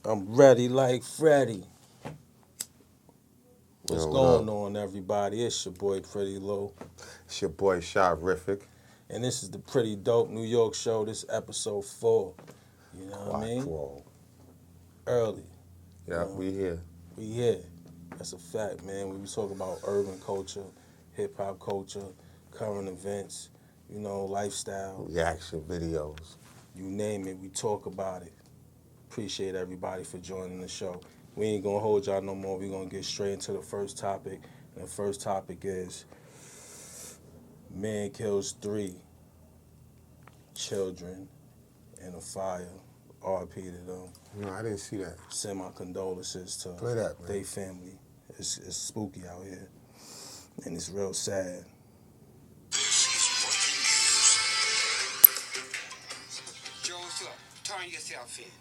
I'm ready like Freddy. What's Yo, what up? going on, everybody? It's your boy Pretty Low, It's your boy Sharific. and this is the Pretty Dope New York Show. This episode 4. You know what I mean? Quattro. Early. You Yeah, know, we here. we here. That's a fact, man. We talk about urban culture, hip hop culture, current events, lifestyle. Reaction videos. You name it, we talk about it. Appreciate everybody for joining the show. We ain't gonna hold y'all no more. We're gonna get straight into the first topic. And the first topic is man kills 3 children in a fire. RP to them. No, I didn't see that. Send my condolences to Play that, man. they family. It's spooky out here. And it's real sad. Joseph, turn yourself in.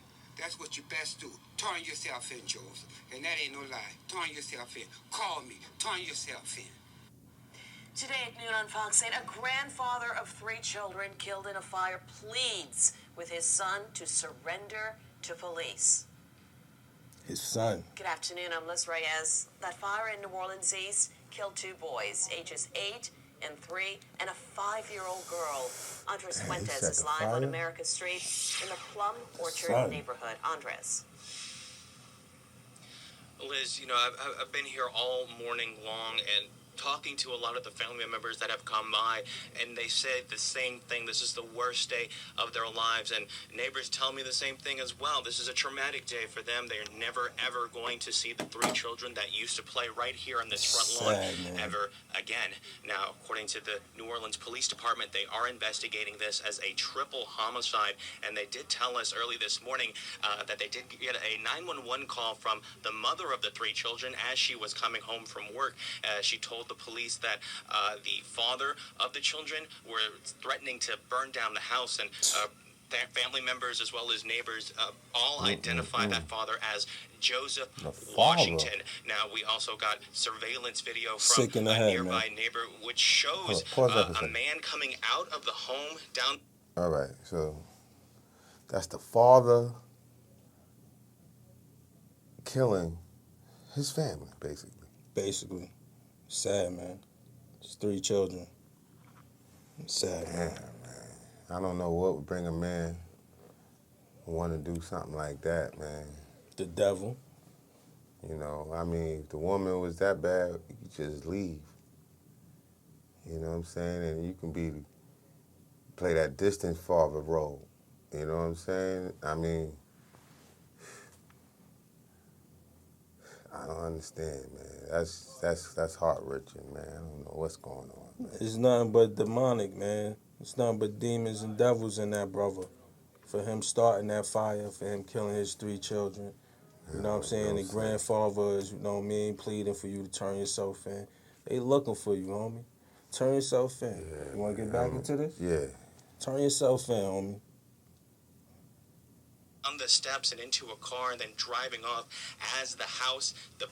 That's what you best do. Turn yourself in, Joseph. And that ain't no lie. Turn yourself in. Call me. Turn yourself in. Today at noon on Fox 8, a grandfather of 3 children killed in a fire pleads with his son to surrender to police. His son. Good afternoon, I'm Liz Reyes. That fire in New Orleans East killed 2 boys, ages 8 and 3, and a 5-year-old girl. Andres Fuentes set is the live on fire? America Street in the Plum Orchard Son. neighborhood. Andres. Liz, I've been here all morning long and talking to a lot of the family members that have come by, and they say the same thing. This is the worst day of their lives, and neighbors tell me the same thing as well. This is a traumatic day for them. They're never, ever going to see the 3 children that used to play right here on this front lawn Sad, man. ever again. Now, according to the New Orleans Police Department, they are investigating this as a triple homicide, and they did tell us early this morning that they did get a 911 call from the mother of the 3 children as she was coming home from work. She told the police that the father of the children were threatening to burn down the house, and family members as well as neighbors all identify that father as Joseph The father. Washington. Now, we also got surveillance video from Sick in the a head, nearby neighbor, which shows Hold on, pause that for a a second. man coming out of the home down. All right, so that's the father killing his family, basically. Basically. Sad, man. It's 3 children. Sad, Damn, man. man. I don't know what would bring a man to want to do something like that, man. The devil. You know, I mean, if the woman was that bad, you could just leave. You know what I'm saying? And you can play that distant father role. You know what I'm saying? I mean, I don't understand, man. That's heart-wrenching, man. I don't know what's going on, man. It's nothing but demonic, man. It's nothing but demons and devils in that brother. For him starting that fire, for him killing his 3 children. You know what I'm saying? The real sad. grandfather is, pleading for you to turn yourself in. They looking for you, homie. Turn yourself in. Yeah, You want to get man. back into this? Yeah. Turn yourself in, homie. On the steps and into a car and then driving off as the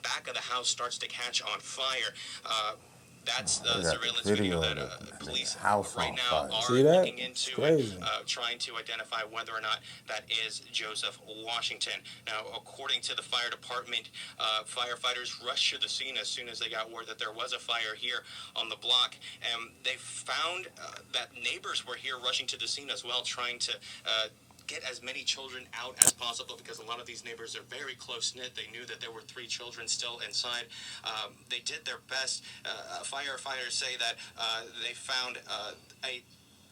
back of the house starts to catch on fire. That's the They got the surveillance video video of that the police house right on now fire. are See that? looking It's into crazy. trying to identify whether or not that is Joseph Washington. Now, according to the fire department, firefighters rushed to the scene as soon as they got word that there was a fire here on the block, and they found that neighbors were here rushing to the scene as well, trying to get as many children out as possible, because a lot of these neighbors are very close-knit. They knew that there were 3 children still inside. They did their best. Firefighters say that they found a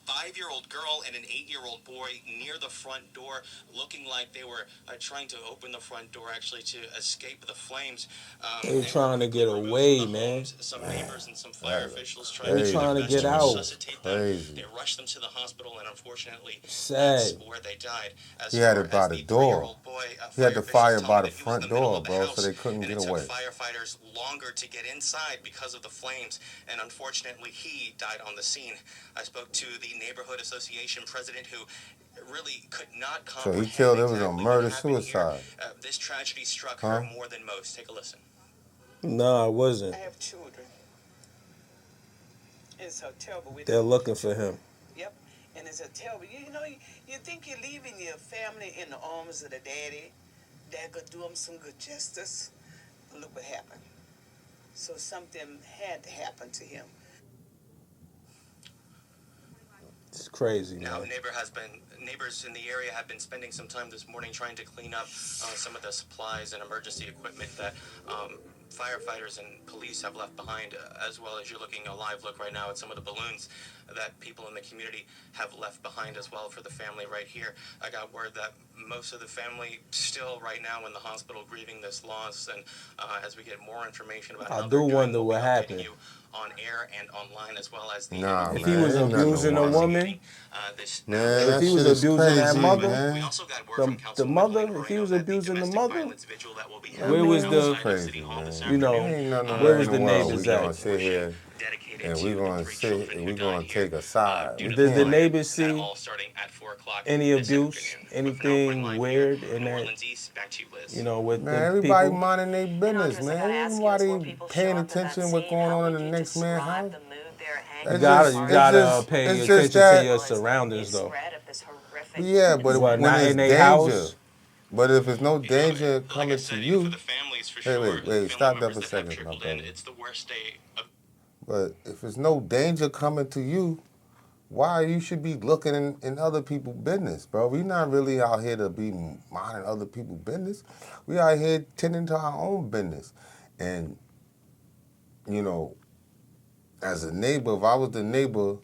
5-year-old girl and an 8-year-old boy near the front door, looking like they were trying to open the front door, actually, to escape the flames. They were trying to quickly get removed away, from the man. homes. Some neighbors and some fire That's officials They tried to do trying their to best get to out. resuscitate them. Crazy. They rushed them to the hospital, and unfortunately, Sad. that's where they died. As He had far it by as the 3-year-old door. boy, He had the fire fire officials by tell me the that he was in front the middle door, of the bro, house, so they couldn't and get it took away. firefighters longer to get inside because of the flames, and unfortunately, he died on the scene. I spoke to the neighborhood association president, who really could not So comprehend he killed, it was a exactly murder what happened here. suicide. This tragedy struck Huh? her more than most. Take a listen. No, it wasn't. I have children. It's a terrible. They're looking for him. Yep. And it's a terrible. You think you're leaving your family in the arms of the daddy, that could do him some good justice. But look what happened. So something had to happen to him. It's crazy, Now, man. neighbors in the area have been spending some time this morning trying to clean up some of the supplies and emergency equipment that firefighters and police have left behind, as well as you're looking a live look right now at some of the balloons that people in the community have left behind as well for the family right here. I got word that most of the family still right now in the hospital grieving this loss, and as we get more information about I how do they're doing, wonder we'll what be updating happened. you on air and online, as well as the Nah, If man, he was ain't nothing abusing to a worry. woman, Man, if that he was shit is abusing that crazy, mother, man. we also got word the from Councilwoman mother, McLean if he Moreno was that the abusing the domestic mother, violence vigil that will be held where was outside the, of Crazy, City Hall this man. you know, afternoon, Ain't nothing where in was the the world neighbors we gonna at? sit here dedicated and to we the gonna three sit children and who we died gonna here, take a side. due We to Did the can't. neighbors that see all starting at 4 o'clock any this abuse, afternoon. With an Oprah anything Live weird here in New that, Orleans East, back to you, Liz. you know, with Man, the everybody people? minding their business, Andres, I man. gotta Ain't ask you, as more nobody people show paying up at that attention what's scene, going how on in would the you next man's describe house. the mood there You hanging That's in just, gotta it's just, pay it's just attention to that. your as the surroundings, news though. spread of this horrific Yeah, but But when not there's in their danger, house. but if it's no You know, danger like I coming to said, for you, the families, for wait, sure, wait, the wait, family stop that members for a that have second, my trickled in, brother. it's the worst day of. But if it's no danger coming to you, why you should be looking in other people's business, bro? We not really out here to be minding other people's business. We out here tending to our own business. And, you know, as a neighbor, if I was the neighbor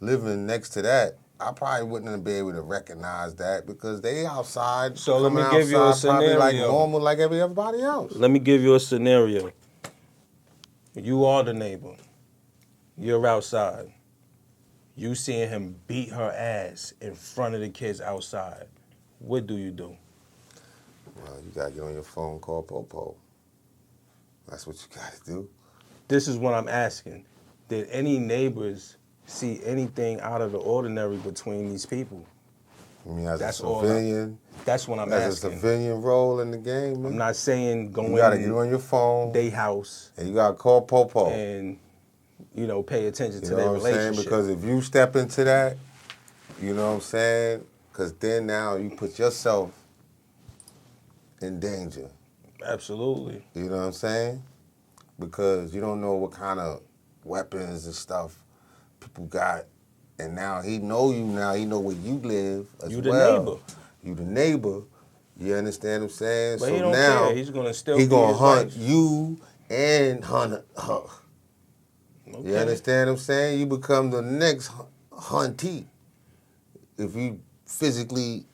living next to that, I probably wouldn't be able to recognize that because they outside, So let coming me give you a outside probably like scenario. normal like everybody else. Let me give you a scenario. You are the neighbor. You're outside. You seeing him beat her ass in front of the kids outside. What do you do? Well, you gotta get on your phone, call Popo. That's what you gotta do. This is what I'm asking. Did any neighbors see anything out of the ordinary between these people? I mean, as That's a all civilian, That's what I'm as asking. a civilian role in the game, man. I'm not saying go You gotta in get on your phone they house and you gotta call Popo. and, you know, pay attention You to know their what I'm saying? relationship. Because if you step into that, you know what I'm saying? Because then now you put yourself in danger. Absolutely. You know what I'm saying? Because you don't know what kind of weapons and stuff people got. And now he know you now. He know where you live as You the well. neighbor. You the neighbor. You understand what I'm saying? But so he don't now care. He's gonna still he be gonna his hunt wife. you and hunt her. Okay. You understand what I'm saying? You become the next huntee if you physically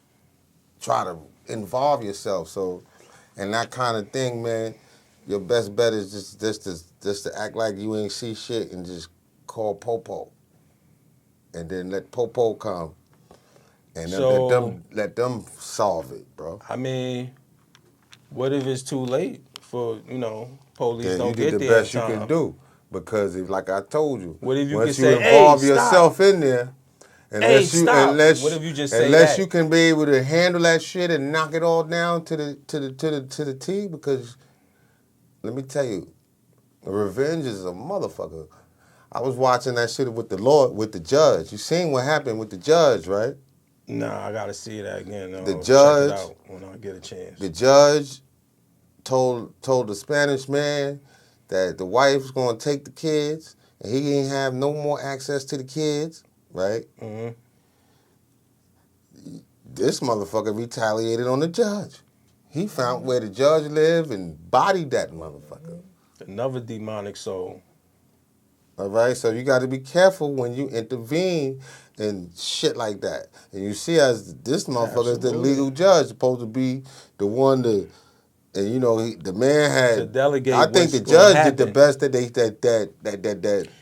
try to involve yourself. So, and that kind of thing, man, your best bet is just to act like you ain't see shit and just call Popo. And then let Popo come. And then So- let them solve it, bro. I mean, what if it's too late for, you know, police Then don't you get did the there in best you time? can do. Because if, like I told you, What if you once could you say, "Hey, involve stop." yourself in there, Hey, stop. What if you just say unless that? you can be able to handle that shit and knock it all down to the T, because let me tell you, revenge is a motherfucker. I was watching that shit with the judge. You seen what happened with the judge, right? Nah, I gotta see that again. The Check judge- it out when I get a chance. The judge told the Spanish man that the wife's gonna take the kids and he ain't have no more access to the kids, right? hmm This motherfucker retaliated on the judge. He found where the judge lived and bodied that motherfucker. Another demonic soul. All right, so you got to be careful when you intervene and shit like that. And you see, as this motherfucker is the Absolutely. legal judge, supposed to be the one to, and you know, the man had. To delegate I think what's the gonna judge did the happen. best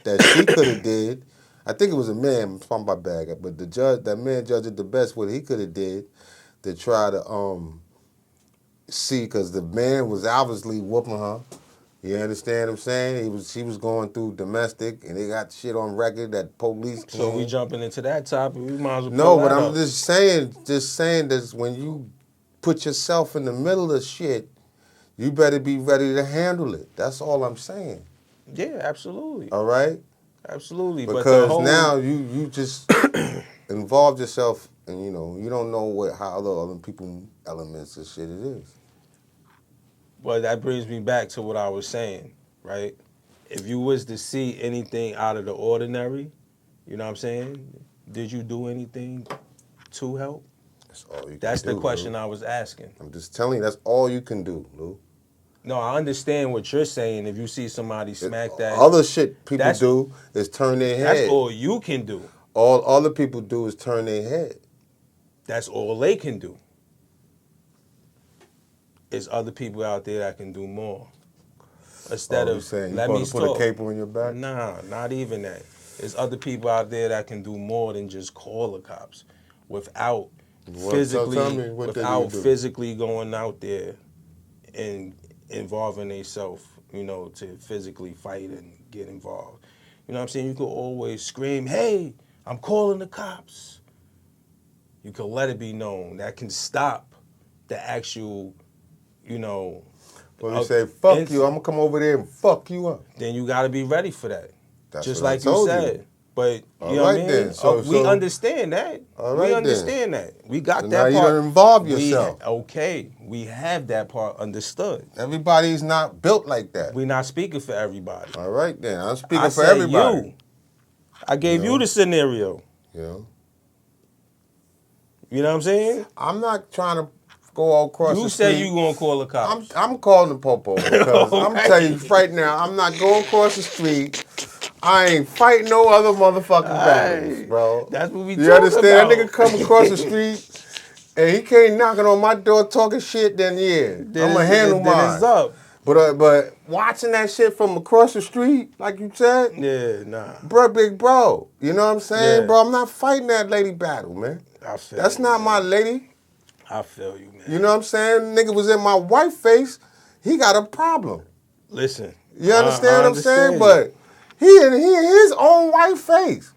that she could have did. I think it was a man. I'm my bag, but that man judge did the best what he could have did to try to see, because the man was obviously whooping her. You understand what I'm saying? She was going through domestic, and they got shit on record that police. So we jumping into that topic. We might as well No, pull but that I'm up. just saying that when you put yourself in the middle of shit, you better be ready to handle it. That's all I'm saying. Yeah, absolutely. All right? Absolutely. But the Because whole, now you just involved yourself, and you know you don't know how other people elements and shit it is. But that brings me back to what I was saying, right? If you was to see anything out of the ordinary, you know what I'm saying? Did you do anything to help? That's all you can That's the do, question Lou. I was asking. I'm just telling you, that's all you can do, Lou. No, I understand what you're saying. If you see somebody smack that, Other shit people that's- do is turn their head. that's all you can do. All other people do is turn their head. That's all they can do. There's other people out there that can do more. Instead You of saying let you me supposed to put talk. a cape on your back? Nah, not even that. There's other people out there that can do more than just call the cops without physically tell me what they without do. physically going out there and involving themselves, you know, to physically fight and get involved. You know what I'm saying? You could always scream, "Hey, I'm calling the cops." You can let it be known. That can stop the actual, you know. Well, you say, fuck ins- you, I'm gonna come over there and fuck you up. Then you got to be ready for that. That's Just what I like you told said. But you All know what I right mean? then. So- we so- understand that. All We right then. understand that. We got So that now you part. done involve We- yourself. okay. We have that part understood. Everybody's not built like that. We're not speaking for everybody. All right then. I'm speaking I for said everybody. you. I gave No. you the scenario. You know? You know what I'm saying? I'm not trying to go all across You the said street. you gonna call the cops. I'm calling the popo because I'm Alright. telling you right now, I'm not going across the street. I ain't fighting no other motherfucking battles, Aight. bro. That's what we You talking understand? about. That nigga come across the street and he came knocking on my door talking shit, then yeah, I'm gonna handle then mine. it's up. But watching that shit from across the street, like you said, Yeah, nah. bro, big bro, you know what I'm saying, Yeah. bro? I'm not fighting that lady battle, man. I feel That's you, not man. my lady. I feel you, man. You know what I'm saying? Nigga was in my wife's face. He got a problem. Listen. You understand I what I'm saying? understand. But he in his own wife's face.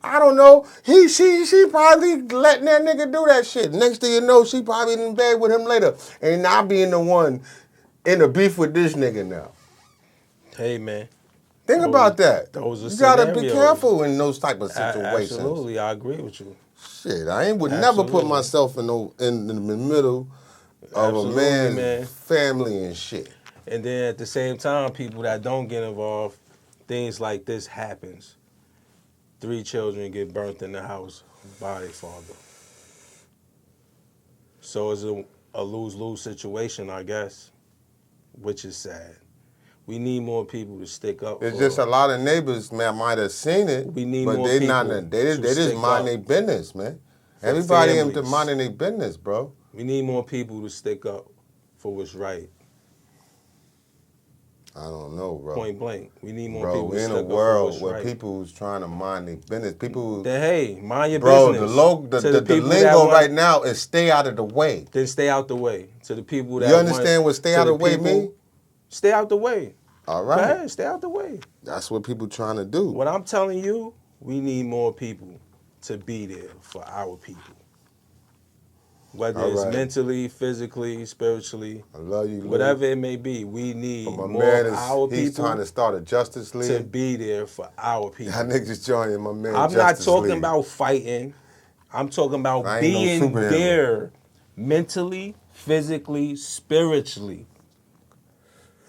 I don't know. She probably letting that nigga do that shit. Next thing you know, she probably in bed with him later. And I being the one in the beef with this nigga now. Hey, man. Think about that. those are You gotta be scenarios. careful in those type of situations. Absolutely, I agree with you. Shit, I would never Absolutely. put myself in the middle of Absolutely, a man's man. family and shit. And then at the same time, people that don't get involved, things like this happens. 3 children get burnt in the house by their father. So it's a lose-lose situation, I guess, which is sad. We need more people to stick up. It's for- just a lot of neighbors, man, might have seen it, We need but more they people not. They to just stick mind up their business, man. for Everybody into families. minding their business, bro. We need more people to stick up for what's right. I don't know, bro. Point blank. We need more Bro, people we to in stick a up for world what's where right. people who's trying to mind their business. People who, Then hey, mind your bro, business. the To lingo people that want- right now is stay out of the way. Then stay out the way. To the people that You understand want, what stay to out of the way people- mean? Stay out the way. All Go right. ahead, stay out the way. That's what people trying to do. What I'm telling you, we need more people to be there for our people. Whether All it's right. mentally, physically, spiritually, I love you, Lou. whatever it may be, we need But my more man of our he's people trying to start a Justice to League. be there for our people. Y'all niggas joining my man. I'm Justice not talking League. about fighting. I'm talking about I ain't no being superhero. there mentally, physically, spiritually.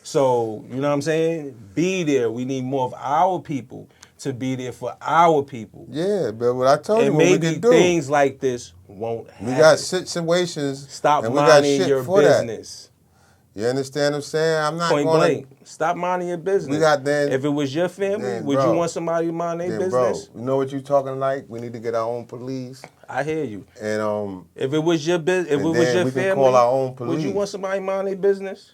So, you know what I'm saying? Be there. We need more of our people to be there for our people. Yeah, but what I told you, And what we maybe can do. things like this won't happen. We got situations. Stop and we got minding shit your for business. That. You understand what I'm saying? I'm not Point going blank. Stop minding your business. We got then- if it was your family, then, would bro, you want somebody to mind their Then, bro, business? you know what you talking like? We need to get our own police. I hear you. And If it was your business, if And it was then your we can family, call our own would you police. want somebody to mind their business?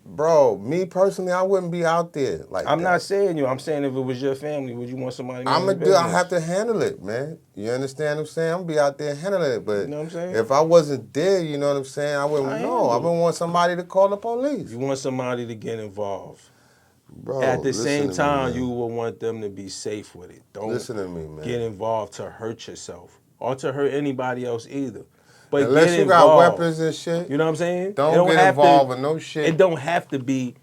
bro, me personally, I wouldn't be out there like I'm that. not saying you. I'm saying if it was your family, would you want somebody? I'm minding gonna do. I business? have to handle it, man. You understand what I'm saying? I'm gonna be out there handling it. But You know what I'm saying? if I wasn't there, you know what I'm saying? I wouldn't I know. I handle. would want somebody to call the police. You want somebody to get involved. Bro, At the listen same to me, time, man. you will want them to be safe with it. Don't Listen to me, man. get involved to hurt yourself or to hurt anybody else either. But Unless get you got involved. weapons and shit, You know what I'm saying? It don't get have to- involved with no shit. It don't have to be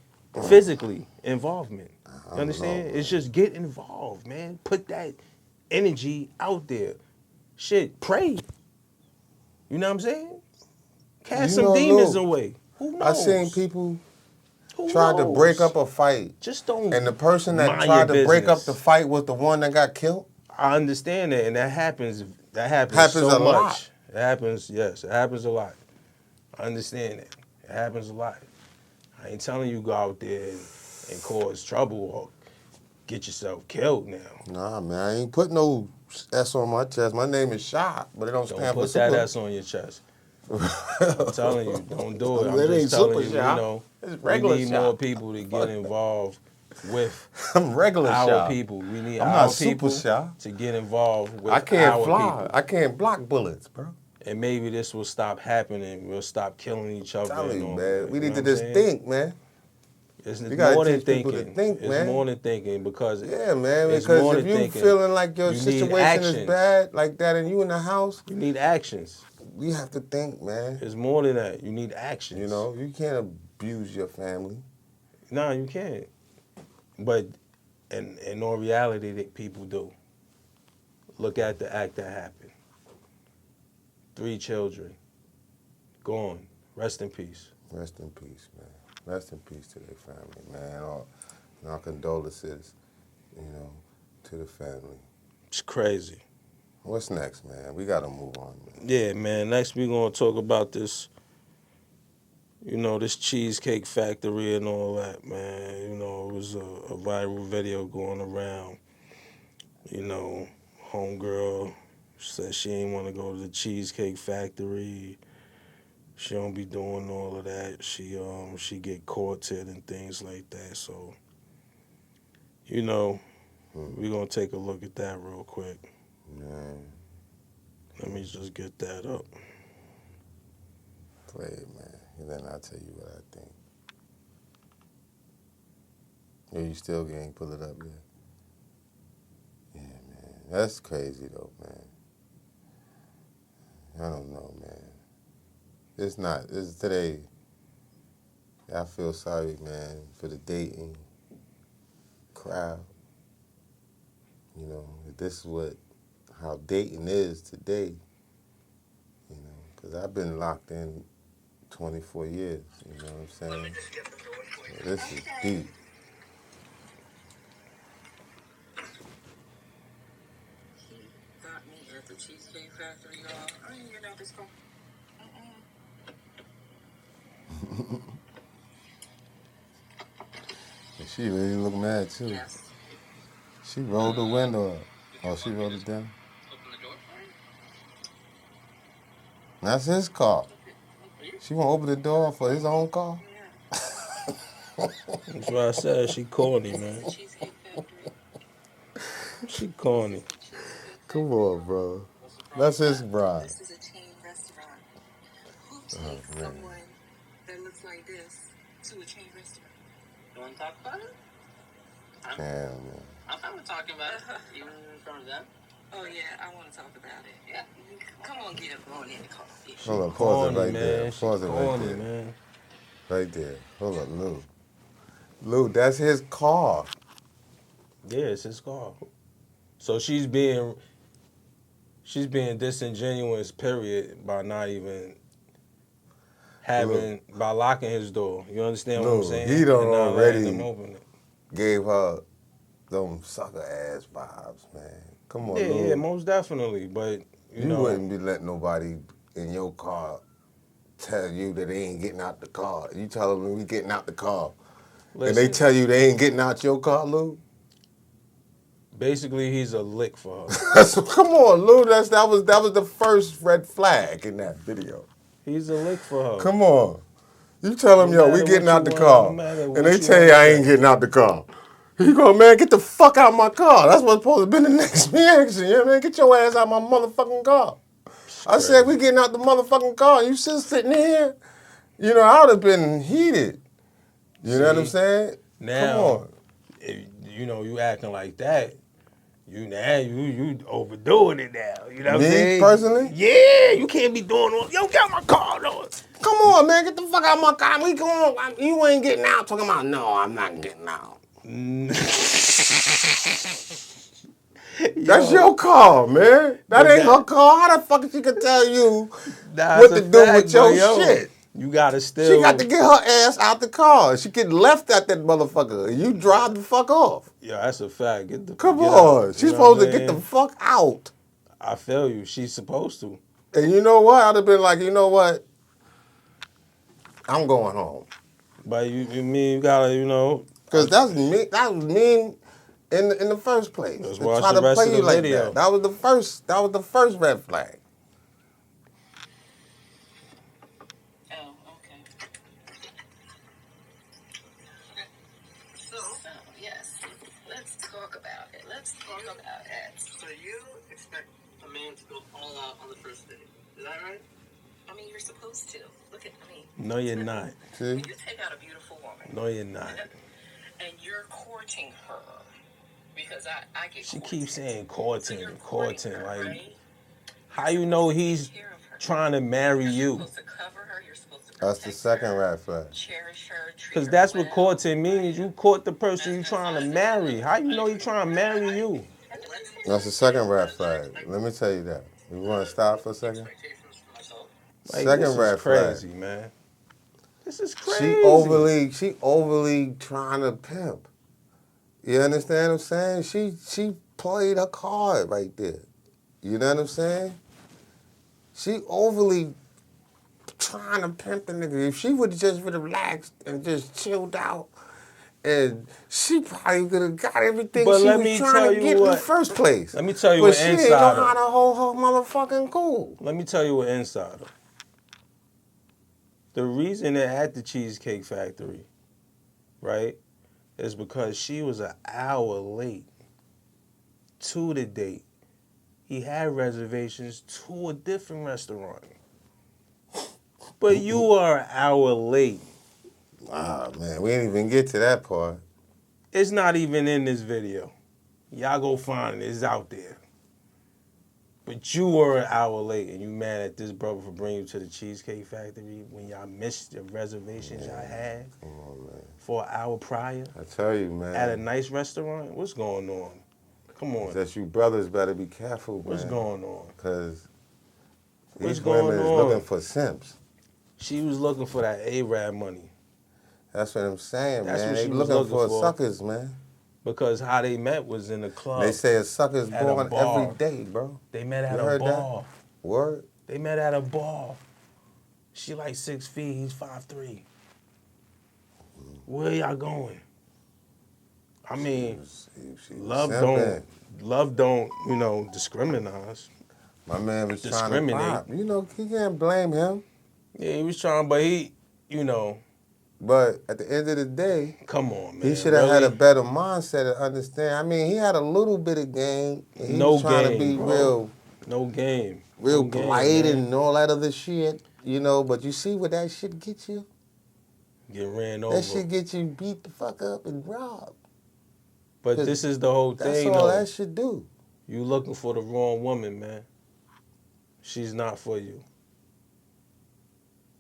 physically involvement. You understand? It's just get involved, man. Put that energy out there. Shit, pray. You know what I'm saying? Cast You some know, demons Lou, away. Who knows? I seen people Who tried to break knows? up a fight, Just don't. and the person that mind tried your to break up business. the fight was the one that got killed. I understand that, and that happens. That happens Happens so a much. lot. It happens. Yes, it happens a lot. I understand that. It happens a lot. I ain't telling you go out there and cause trouble or get yourself killed now. Nah, man, I ain't put no S on my chest. My name is Shot, but it don't Don't stand for put that super. S on your chest. I'm telling you, don't do it. I'm It ain't just telling super you, shot. you know, It's we regular need shot. more people to get involved with I'm regular our Shot. people. We need I'm our not super people Shot. to get involved with I can't our fly. people. I can't block bullets, bro. And maybe this will stop happening. We'll stop killing each other. I'm telling and you, all man. that, We you need know to what I'm just saying? think, man. It's You gotta more than teach people to thinking. think, It's man. more than thinking because Yeah, man. it's Because more if than you thinking. feeling like your You need situation is actions. bad like that, and you in the house, You need actions. we have to think, man. It's more than that. You need actions. You know, you can't abuse your family. No, you can't. But in all reality, that people do. Look at the act that happened. 3 children gone. Rest in peace. Rest in peace, man. Rest in peace to their family, man. Our condolences, you know, to the family. It's crazy. What's next, man? We gotta move on, man. Yeah, man. Next, we're going to talk about this, you know, this Cheesecake Factory and all that, man. You know, it was a viral video going around. You know, homegirl said she ain't want to go to the Cheesecake Factory. She don't be doing all of that. She get courted and things like that. So, you know, we're going to take a look at that real quick. Man, Let me just get that up. play it, man. And then I'll tell you what I think. Yeah, you still can't pull it up yet? Yeah, man. That's crazy, though, man. I don't know, man. It's today. I feel sorry, man, for the dating crowd. You know, this is how dating is today. You know, because I've been locked in 24 years. You know what I'm saying? So this is deep. He got me at the Cheesecake Factory, y'all. I didn't even know this from. And she really look mad, too. Yes. She rolled the window up. Oh, she rolled it down? Open the door for him? That's his car. She won't open the door for his own car? That's why I said she corny, man. Cheesecake Factory. She corny. Come on, bro. That's his bride. This is a chain restaurant. Who takes someone that looks like this to a chain restaurant? You want to talk about it? Damn, man. I'm fine with talking about it, even in front of them. Oh yeah, I want to talk about it. Yeah. Come on, get up on in the coffee. Hold on, pause it Corny, right there. man. She Pause it right corny, there. man. Right there. Hold up, Lou. Lou, that's his car. Yeah, it's his car. So she's being disingenuous, period, by not even by locking his door. You understand what I'm Look, saying? he done And not letting already him open it. Gave her them sucker ass vibes, man. Come on, Lou. Yeah, most definitely. But you know, wouldn't be letting nobody in your car tell you that they ain't getting out the car. You tell them we getting out the car. And they listen, tell you they ain't getting out your car, Lou? basically he's a lick for her. So, come on, Lou. That was the first red flag in that video. He's a lick for her. Come on. You tell them, No yo, we matter getting what out the you car. want, no matter what And they you tell you wanna I say. ain't getting out the car. You go, man, get the fuck out my car. That's what's supposed to be the next reaction. You know what I mean? Get your ass out my motherfucking car. I said, we getting out the motherfucking car. You still sitting here? You know, I would have been heated. You know what I'm See? saying? Now, Come on. if, you know, you acting like that. You overdoing it now. You know what I'm Me, saying? personally? Yeah, you can't be doing all. Yo, get out my car, though. Come on, man. Get the fuck out my car. We going. You ain't getting out. Talking about, no, I'm not getting out. That's your car, man. That ain't her car. How the fuck she can tell you Nah, what it's to a do fact, with your but yo, shit? You gotta still. She got to get her ass out the car. She get left at that motherfucker. And you drive the fuck off. Yeah, that's a fact. Come get on. out. She's You know supposed what to I'm get the saying? fuck out. I feel you. She's supposed to. And you know what? I'd have been like, you know what? I'm going home. But you gotta, Because that was mean in the first place. Let's To watch try the to rest play of you the like video. that. That was the first red flag. Oh, okay. So, yes, let's talk about it. Let's talk about it. So you expect a man to go all out on the first date. Is that right? I mean, you're supposed to. Look at me. No, you're not. See? You take out a beautiful woman. No, you're not. And you're courting her. Because I get She courted. keeps saying So courting, you're courting. her, Like, right? how you know he's Take care of her. trying to marry You're you? supposed to cover her. You're supposed to That's the protect second her, red flag. cherish her, treat Because her that's what well. courting means. You court the person you trying to marry. How you know he trying to marry you? That's the second red flag. Let me tell you that. You want to stop for a second? Expectations for myself. Like, Second this is red flag. crazy, man. This is crazy. She overly trying to pimp. You understand what I'm saying? She played her card right there. You know what I'm saying? She overly trying to pimp the nigga. If she would have just relaxed and just chilled out, and she probably could have got everything But she let was me trying tell to you get in the what- first place. Let me tell you but what she ain't know insider. how to hold her motherfucking cool. Let me tell you what insider. The reason they're at the Cheesecake Factory, right, is because she was an hour late to the date. He had reservations to a different restaurant. But you are an hour late. Ah, man, we didn't even get to that part. It's not even in this video. Y'all go find it. It's out there. But you were an hour late, and you mad at this brother for bringing you to the Cheesecake Factory when y'all missed the reservations y'all had Come on, man. for an hour prior I tell you, man. at a nice restaurant? What's going on? Come on. That you brothers better be careful, man. What's going on? Because What's these going women is on? looking for simps. She was looking for that Arab money That's what I'm saying, That's man. what They she was looking looking for for. suckers, man. because how they met was in the club. They say a sucker's At a born bar. every day, bro. They met at You a heard that? bar. Word? They met at a bar. She like 6 feet, he's 5'3". Where y'all going? I mean, She was love simping. don't, discriminate. My man was trying to discriminate. pop. You know, you can't blame him. Yeah, he was trying, but he, But at the end of the day, come on, man. he should have had a Really? better mindset to understand. I mean, he had a little bit of game. And he No was trying game, to be bro. No game. real No game, polite man. and all that other shit. You know, but you see what that shit gets you? Get ran over. That shit get you beat the fuck up and robbed. But this is the whole That's thing, all though. that should do. You looking for the wrong woman, man. She's not for you.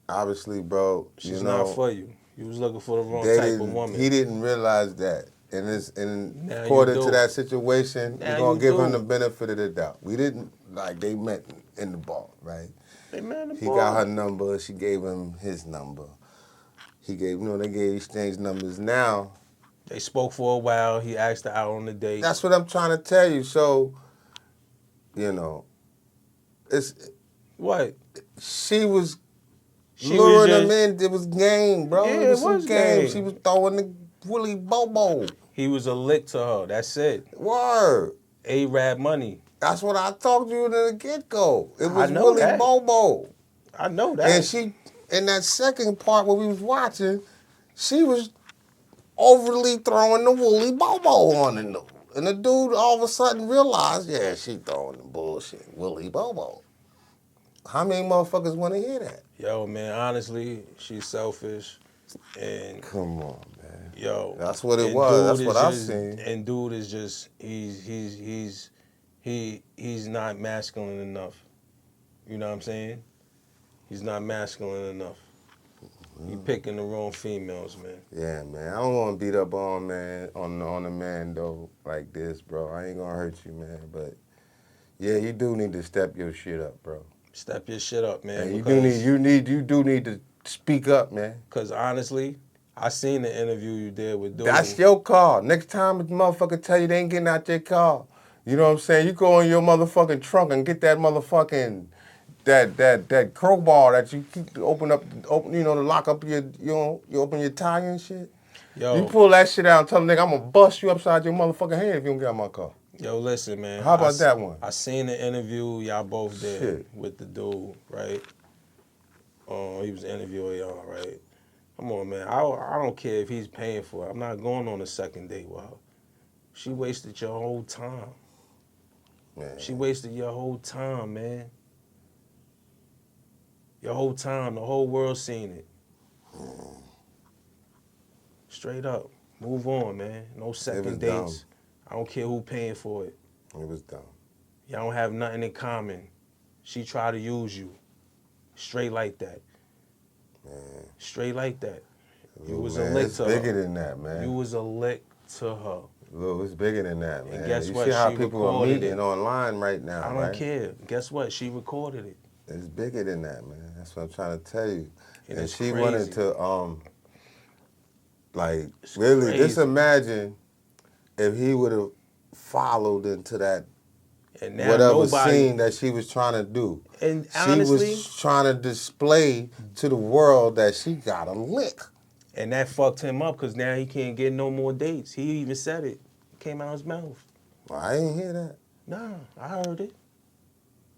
Obviously, bro, She's you know, not for you. You was looking for the wrong they type of didn't, woman. he didn't realize that. And Now you according do. to that situation, Now we're going you to give do. him the benefit of the doubt. We didn't, like, they met in the bar, right? They met in the He bar. got her number. She gave him his number. He gave, they exchanged numbers. Now, They spoke for a while. He asked her out on the date. that's what I'm trying to tell you. So, it's What? she was She was luring just- him in. It was game, bro. Yeah, it was it some was game. game. She was throwing the Willie Bobo. He was a lick to her. That's it. Word. Arab money. That's what I told you in the get-go. It was I know Willie that. Bobo. I know that. And she, in that second part where we was watching, she was overly throwing the Willie Bobo on the dude. And the dude all of a sudden realized, yeah, she throwing the bullshit. Willie Bobo. How many motherfuckers want to hear that? Yo, man, honestly, she's selfish. And Come on, man. yo, That's what it and was. dude That's is what I've just- seen. And dude is just he's not masculine enough. You know what I'm saying? He's not masculine enough. He picking the wrong females, man. Yeah, man. I don't want to beat up on a man though like this, bro. I ain't gonna hurt you, man. But yeah, you do need to step your shit up, bro. Step your shit up, man. And you because do need speak up, man. Cause honestly, I seen the interview you did with Dude. That's your call. Next time a motherfucker tell you they ain't getting out their car, you know what I'm saying? You go in your motherfucking trunk and get that motherfucking that crowbar that you keep open, you know, to lock up your, you open your tire and shit. Yo, You pull that shit out and tell the nigga I'm gonna bust you upside your motherfucking head if you don't get out my car. yo, listen, man. How about that one? I seen the interview y'all both did Shit. with the dude, right? He was interviewing y'all, right? Come on, man. I don't care if he's paying for it. I'm not going on a second date with her. She wasted your whole time. Man. She wasted your whole time, man. Your whole time. The whole world seen it. Straight up. Move on, man. No second dumb. dates. I don't care who paying for it. It was dumb. Y'all don't have nothing in common. She tried to use you. Straight like that. Man. Straight like that. You was Man, a lick it's to bigger her. than that, man. You was a lick to her. Look, it's bigger than that, man. And guess you what? see how She people are recorded meeting it. online right now, I don't right? care. Guess what? She recorded it. It's bigger than that, man. That's what I'm trying to tell you. And And it's she crazy. wanted to, like, It's really, just crazy. imagine if he would have followed into that And now whatever nobody. scene that she was trying to do. And She honestly, was trying to display to the world that she got a lick. and that fucked him up because now he can't get no more dates. He even said it. It came out his mouth. Well, I ain't hear that. Nah, I heard it.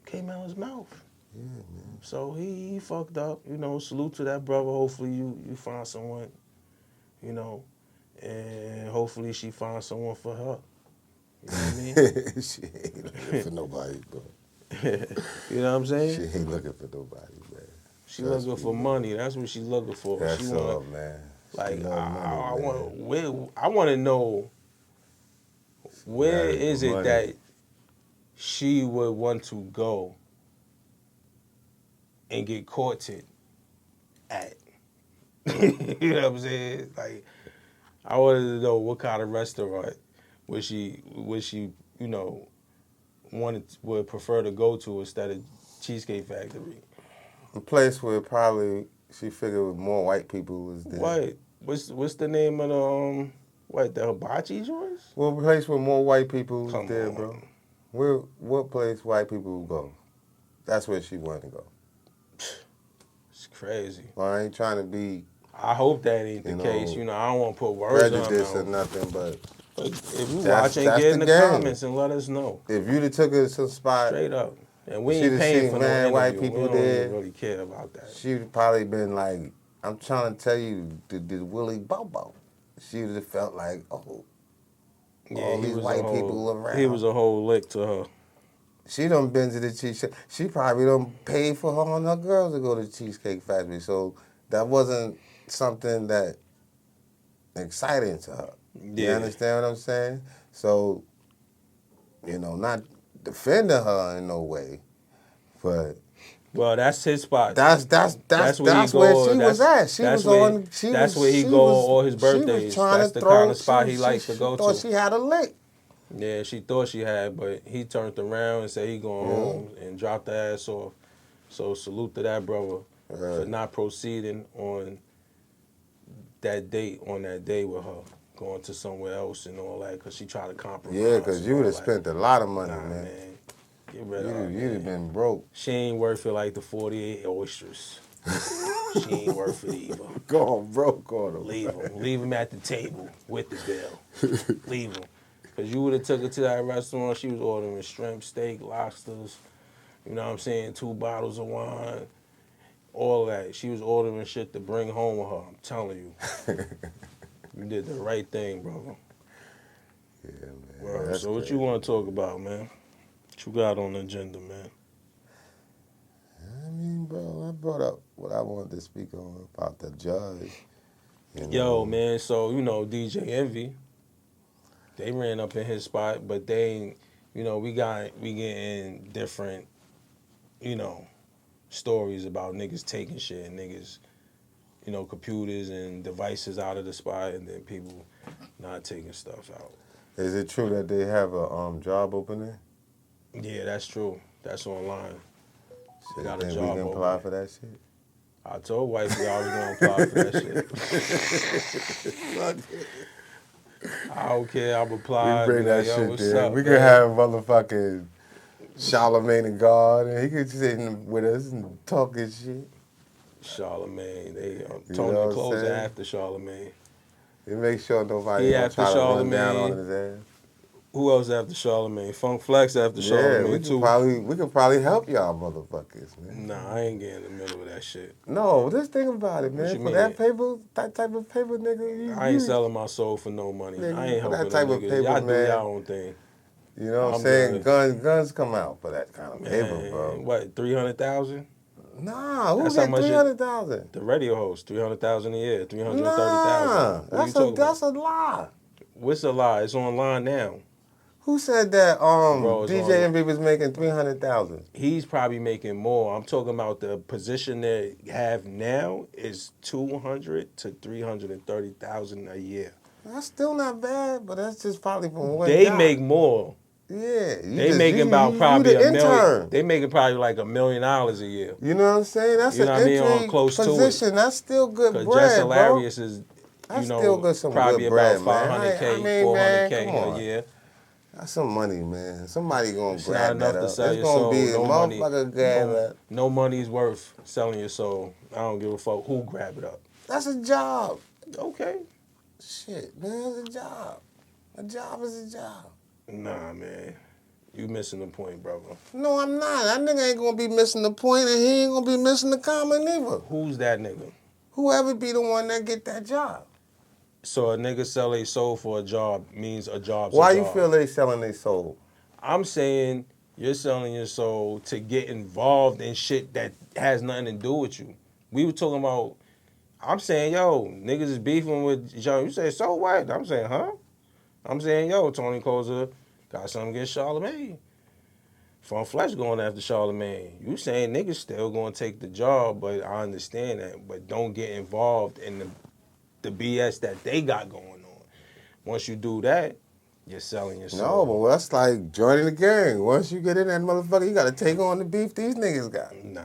Came out his mouth. Yeah, man. So he fucked up. You know, salute to that brother. Hopefully you find someone, you know, and hopefully she finds someone for her. You know what I mean? She ain't looking for nobody, bro. You know what I'm saying? She ain't looking for nobody, man. She looking for money. That's what she's looking for. That's she all, want, man. She like, love money, man. I want to know where married is for it money. that she would want to go and get courted at. You know what I'm saying? Like, I wanted to know what kind of restaurant would she, you know, would prefer to go to instead of Cheesecake Factory. A place where probably she figured more white people was there. What? What's the name of the the hibachi joints? Well, a place where more white people was Come there, on. bro. What place white people go? That's where she wanted to go. It's crazy. Well, I ain't trying to be I hope that ain't the You know, case. You know, I don't want to put words on prejudice or her. nothing, but But if you That's- watching, that's get in the the game. comments and let us know. if you'd have took her to some spot, Straight up. And we She'd ain't have paying seen for mad no white interview. people We don't there. even really care about that. she'd probably been like, I'm trying to tell you, the Willie Bobo. She would have felt like, oh, all he these was white a whole, people around. He was a whole lick to her. She done been to the Cheesecake. She probably done paid for her and her girls to go to the Cheesecake Factory. So that wasn't something that exciting to her. You Yeah. understand what I'm saying? So, you know, not defending her in no way, but Well, that's his spot. that's where he where go. she was at. She that's was where, on. She That's was, where he she go was, all his She birthdays. was trying That's to the throw, kind of spot he she likes to go thought to. she had a lick. Yeah, she thought she had, but he turned around and said he going home and dropped the ass off. So salute to that brother for not proceeding on that date with her, going to somewhere else and all that, because she tried to compromise. Yeah, because you would have spent a lot of money, Nah, man. Get rid of her. You'd have man. been broke. She ain't worth it like the 48 oysters. She ain't worth it either. Going broke on them. Leave him. Leave him at the table with the bill. Leave him. Because you would have took her to that restaurant. She was ordering shrimp, steak, lobsters, you know what I'm saying, 2 bottles of wine, all that. She was ordering shit to bring home with her. I'm telling you. You did the right thing, brother. Yeah, man. Word. That's So what crazy. you want to talk about, man? What you got on the agenda, man? I mean, bro, I brought up what I wanted to speak on about the judge. You know? Yo, man, so, you know, DJ Envy, they ran up in his spot, but they ain't, you know, we getting different, you know, stories about niggas taking shit and niggas, you know, computers and devices out of the spot and then people not taking stuff out. Is it true that they have a job opening? Yeah, that's true. That's online. They got a Think job we can apply opening. for that shit? I told wifey I was gonna apply for that shit. I don't care. I'm We applying. bring that Yo, shit what's there. up, We could man? have motherfucking Charlamagne and God, and he could sit with us and talk his shit. Charlamagne. They know Tony what I'm closing saying? after Charlamagne. He make sure nobody He gonna after try to run down Charlamagne. on his ass. Who else after Charlamagne? Funk Flex after Yeah, Charlamagne too. we could probably help y'all motherfuckers, man. Nah, I ain't getting in the middle of that shit. No, just think about it, What man. you For mean? that paper, that type of paper, nigga, I ain't selling my soul for no money. Nigga, I ain't for that helping type them of niggas. paper, Y'all do man. y'all own thing. You know what I'm I'm saying? good. Guns come out for that kind of paper, Man, bro. what, 300,000? Nah, who That's how get much it- 300,000? The radio host, 300,000 a year, 330,000. Nah, What you that's talking a lie. What's a lie? It's online now. Who said that? Bro, it's DJ on- Envy was making 300,000. He's probably making more. I'm talking about the position they have now is 200 to 330,000 a year. That's still not bad, but that's just probably from one They guy. make more. Yeah, They making about you probably the $1 million. intern. They making probably like $1 million a year. You know what I'm saying? That's You know an what I mean? entry Or close to it. position. That's still good Cause bread, Jess bro. Hilarious is, That's you know, still good, some probably good about bread, man. 500K, I mean, man, 400K come a on. year. That's some money, man. Somebody gonna It's grab not enough that to up. sell It's your gonna soul. be a No money. motherfucker grab that. No money's worth selling your soul. I don't give a fuck who grab it up. That's a job. Okay. Shit, man, it's a job. A job is a job. Nah, man. You missing the point, brother. No, I'm not. That nigga ain't gonna be missing the point, and he ain't gonna be missing the comment either. Who's that nigga? Whoever be the one that get that job. So a nigga sell a soul for a job means a job's Why a you job. feel they selling their soul? I'm saying you're selling your soul to get involved in shit that has nothing to do with you. We were talking about, I'm saying, yo, niggas is beefing with Joe. You say, so what? I'm saying, huh? I'm saying, yo, Tony Koza got something against Charlamagne. Funk Flex going after Charlamagne. You saying niggas still gonna take the job, but I understand that. But don't get involved in the BS that they got going on. Once you do that, you're selling your No, soul. but that's like joining the gang. Once you get in that motherfucker, you gotta take on the beef these niggas got. Nah.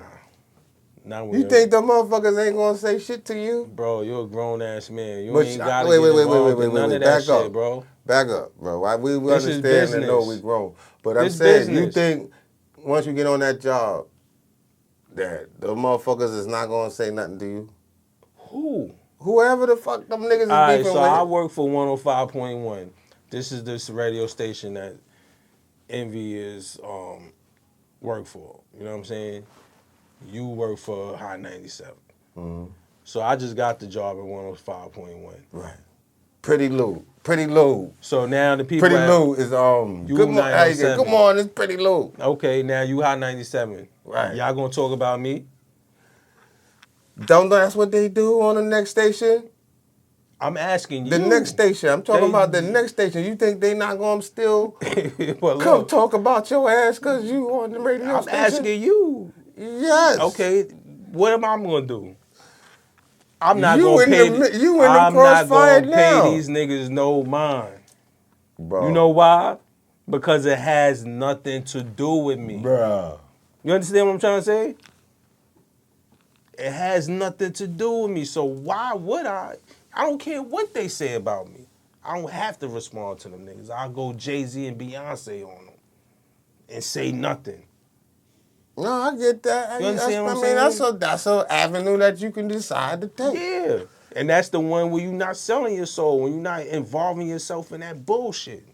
Not when You you're- think them motherfuckers ain't gonna say shit to you? Bro, you're a grown ass man. You But ain't you- gotta wait, get wait, wait, involved wait, in wait, none wait, of that back up. shit, bro. Back up, bro. We This is understand and know business. we grown. But I'm This saying, you business. think once you get on that job, that the motherfuckers is not gonna say nothing to you? Who? Whoever the fuck them niggas is All right, beefing so with. I work for 105.1. This is this radio station that Envy is work for. You know what I'm saying? You work for Hot 97. Mhm. So I just got the job at 105.1. Right. Pretty Lou. Pretty Lou. So now the people Pretty at, Lou is You good morning. 907. Good morning, it's Pretty Lou. okay, now you Hot 97. Right. Y'all gonna talk about me? Don't know that's what they do on the next station? I'm asking you. The next station. I'm talking They- about the next station. You think they not gonna still But come look, talk about your ass because you on the radio I'm station? asking you. Yes. Okay, what am I gonna do? I'm not You gonna in pay. the- you in the I'm not crossfire gonna now. pay these niggas no mind. Bro. You know why? Because it has nothing to do with me. Bruh. You understand what I'm trying to say? It has nothing to do with me. So why would I? I don't care what they say about me. I don't have to respond to them niggas. I'll go Jay-Z and Beyonce on them and say nothing. No, I get that. You understand what I'm That's an avenue that you can decide to take. Yeah. And that's the one where you're not selling your soul, when you're not involving yourself in that bullshit.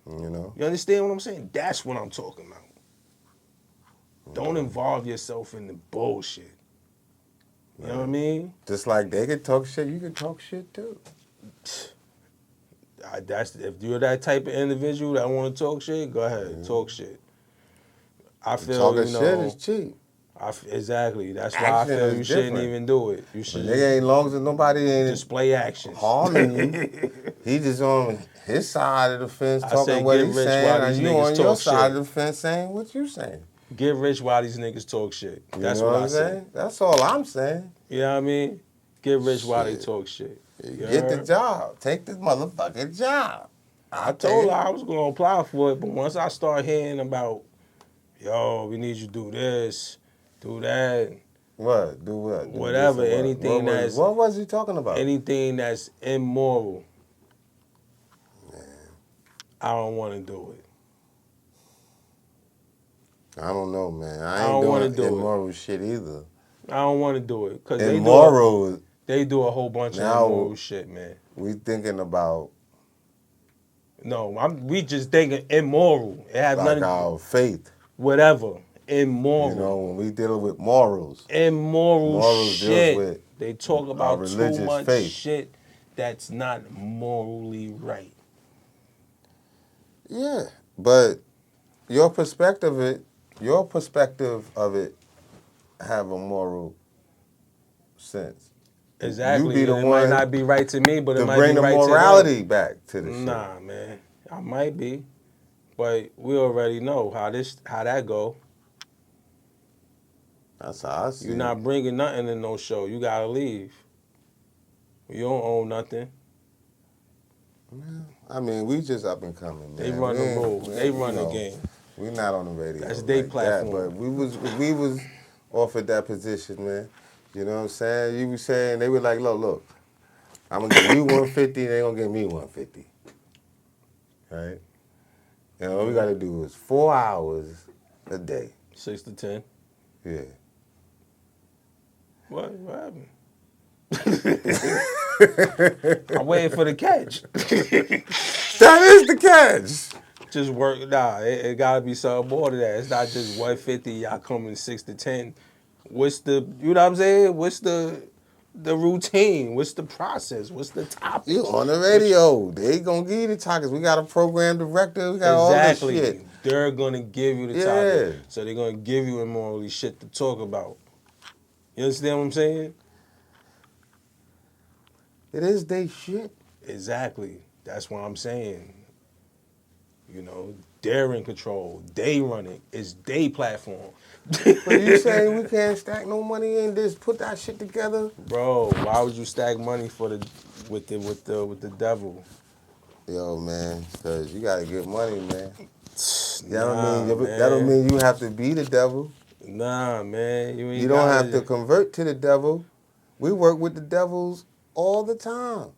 You know? You understand what I'm saying? That's what I'm talking about. Don't involve yourself in the bullshit. You know what I mean? Just like they can talk shit, you can talk shit too. That's if you're that type of individual that want to talk shit, go ahead, talk shit. I feel Talking you know. shit is cheap. Exactly. That's why I Action feel is you shouldn't different. even do it. You But should nigga ain't long as nobody ain't display actions. harming you. He just on his side of the fence I talking say what get he's rich saying, while and these you niggas on your talk side shit. of the fence saying what you saying. Get rich while these niggas talk shit. You That's know what I I'm say. saying? That's all I'm saying. You know what I mean? Get rich while they Shit. talk shit. You Get the heard? job. Take the motherfucking job. I told her I was gonna apply for it, but once I start hearing about, yo, we need you to do this, do that, What? Do what? Do Whatever, this or what? anything that's- What was he talking about? Anything that's immoral, I don't want to do it. I don't know, man. I don't ain't wanna doing do it. immoral shit either. I don't want to do it because Immoral, they do a whole bunch Now- of immoral shit, man. we thinking about No, we just thinking immoral. It has like nothing, our faith. whatever, immoral. You know, when we dealing with morals. Immoral Morals shit. deals with They talk our about too religious much faith. shit that's not morally right. Yeah, but your perspective of it have a moral sense. Exactly. You be the it one might not be right to me, but it to might bring be the right morality back to to the them. shit. Nah, man. I might be. But we already know how that go. That's how I see You're it. not bringing nothing in no show. You gotta leave. You don't own nothing. I mean, we just up and coming, man. They run We the ain't- rules. we They ain't, run you the know, game. We not on the radio. That's their like platform. That, but we was offered that position, man. You know what I'm saying? You was saying they were like, look, I'm gonna give you 150, they gonna give me 150. Right? And all we gotta do is 4 hours a day. 6 to 10. Yeah. What happened? I'm waiting for the catch. That is the catch. Just work. Nah, it gotta be something more than that. It's not just 150. Y'all coming 6 to 10. What's the? You know what I'm saying? What's the routine? What's the process? What's the topic? You on the radio. They gonna give you the topics. We got a program director. We got all this shit. They're gonna give you the Yeah. topic. So they're gonna give you immorally shit to talk about. You understand what I'm saying? It is they shit. Exactly. That's what I'm saying. You know, they're in control. They run it. It's they platform. But you saying we can't stack no money and just put that shit together? Bro, why would you stack money with the devil? Yo, man, because you gotta get money, man. Nah, That don't mean you have to be the devil. Nah, man. You ain't You don't gotta- have to convert to the devil. We work with the devils all the time.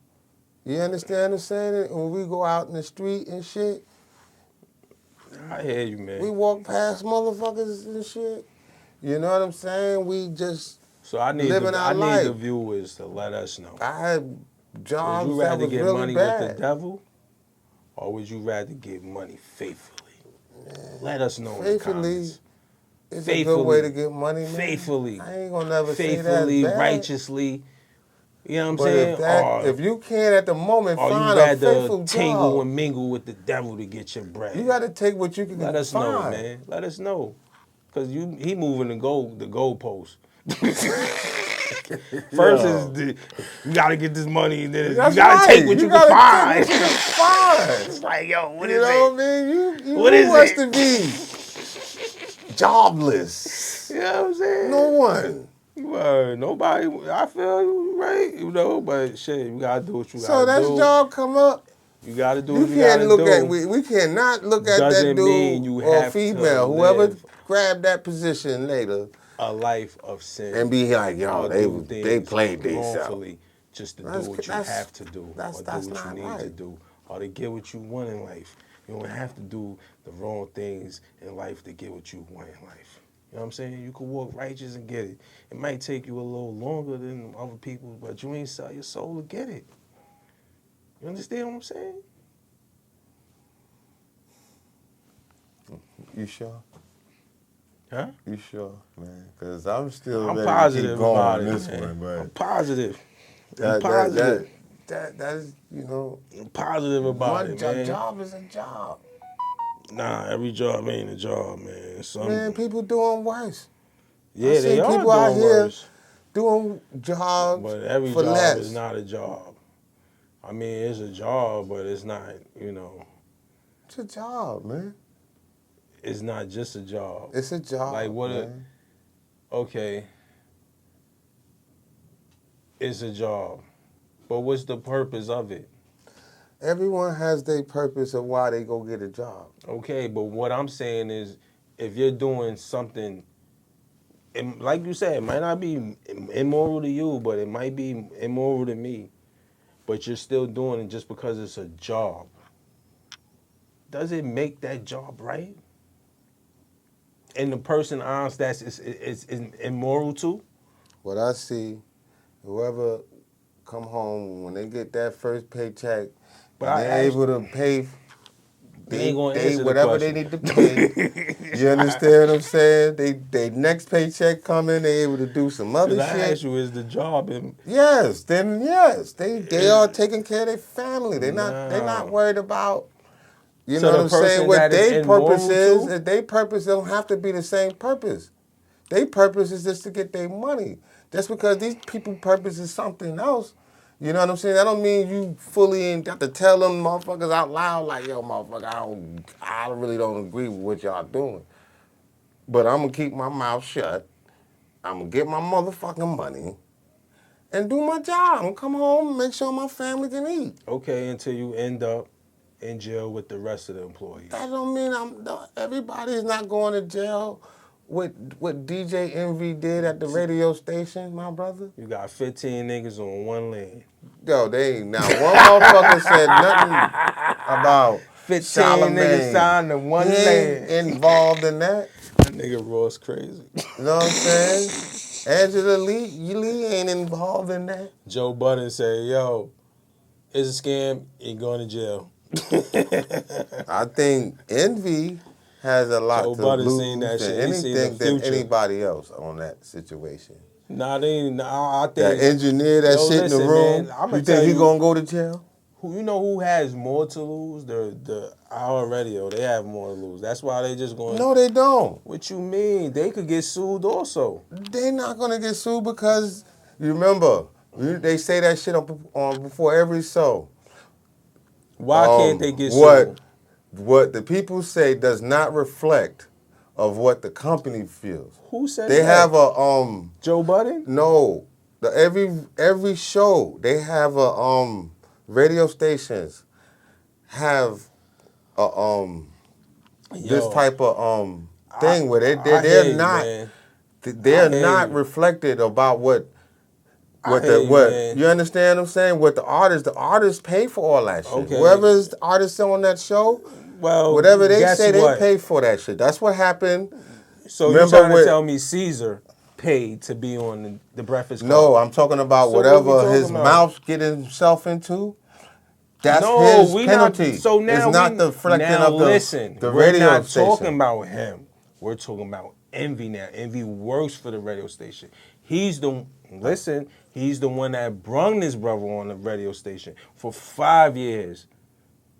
You understand what I'm saying? When we go out in the street and shit, I hear you, man. we walk past motherfuckers and shit. You know what I'm saying? We just So I need living our the life. viewers to let us know. I had Would jobs you that rather was get really money bad. with the devil, or would you rather get money faithfully? Let us know in the Faithfully, comments. it's a good way Faithfully. to get money, man. Faithfully. I ain't gonna never Faithfully, say that bad. righteously. You know what I'm But saying? if you can't at the moment or you find a rather faithful tingle job, and mingle with the devil to get your bread. you got to take what you can Let us find. know, man. Let us know, cause he moving the goalpost. First is you gotta get this money, and then you That's gotta right. take what you can gotta find. Take what you can find. It's like, yo, what you is know it? what I mean? You What who is wants it? to be jobless? You know what I'm saying? No one. Nobody. I feel you right, you know, but shit, you gotta do what you So gotta that do. job come up. You gotta do You what you can't gotta look do. at we cannot look at that Doesn't mean dude you or have to female, whoever live grabbed that position later, a life of sin. and be like, yo, or they do they things played themselves. wrongfully just to That's- do what you that's- have to do, that's or do what not you need to right. do, or to get what you want in life. You don't have to do the wrong things in life to get what you want in life. You know what I'm saying? You can walk righteous and get it. It might take you a little longer than other people, but you ain't sell your soul to get it. You understand what I'm saying? You sure? Huh? You sure, man? Because I'm still I'm ready to positive keep going about on it, this man. one, but I'm positive. that, positive. That is, you know, I'm positive about it, man. job is a job. Nah, every job ain't a job, man. Man, people doing worse. Yeah, they seen are people out doing here worse. Doing jobs But every for job less. is not a job. I mean, it's a job, but it's not, It's a job, man. it's not just a job. It's a job, Like, what man. Okay. It's a job. But what's the purpose of it? Everyone has their purpose of why they go get a job. Okay, but what I'm saying is if you're doing something like you said, it might not be immoral to you, but it might be immoral to me. But you're still doing it just because it's a job. Does it make that job right? And the person honest is immoral too? What I see, whoever come home when they get that first paycheck, But and I they're asked- able to pay They ain't gonna answer the whatever question. they need to pay. You understand what I'm saying? They next paycheck coming, they able to do some other Because I shit. asked you, is the job in... Yes, then yes, they are taking care of their family. They're not worried about. You So know the what I'm saying? person What that is their immoral purpose is, too? their purpose don't have to be the same purpose. Their purpose is just to get their money. Just because these people's purpose is something else, you know what I'm saying? That don't mean you fully ain't got to tell them motherfuckers out loud like, yo, motherfucker, I really don't agree with what y'all doing. But I'm gonna keep my mouth shut. I'm gonna get my motherfucking money and do my job. I'm gonna come home and make sure my family can eat. Okay, until you end up in jail with the rest of the employees. That don't mean everybody's not going to jail. What DJ Envy did at the radio station, my brother. You got 15 niggas on one lane. Yo, they ain't now one motherfucker said nothing about 15 Charlamagne. niggas signed to one He ain't lane. involved in that. That nigga Ross crazy. You know what I'm saying? Angela Lee ain't involved in that. Joe Budden say, yo, it's a scam, you're going to jail. I think Envy has a lot Joe to Budden lose seen that than shit. He seen the anything than future. anybody else on that situation. Nah, they ain't. I think That engineer that Yo, shit in the listen, room, man, I'ma you tell think he you- gonna go to jail? you know who has more to lose? The our radio. They have more to lose. That's why they just going. No, they don't. What you mean? They could get sued also. They're not gonna get sued because you remember they say that shit on before every show. Why can't they get what sued? what the people say does not reflect of what the company feels. Who said They that? have a Joe Budden? no. Every show they have a radio stations have a this Yo, type of thing where I hear they're you, not man. they're I hear not you. reflected about what I hear you, man. you understand what I'm saying? What the artists pay for all that shit. Okay. Whoever's the artist on that show, Well, whatever they guess say, what? they pay for that shit. That's what happened. So you Remember trying to with- tell me Caesar paid to be on the Breakfast Club? No, I'm talking about So what we whatever talking his about? mouth get himself into. That's No, his we penalty. not. So now it's not we, the reflecting now of the, listen, the we're radio not station. talking about him. We're talking about Envy now. Envy works for the radio station. He's the one that brung this brother on the radio station for 5 years,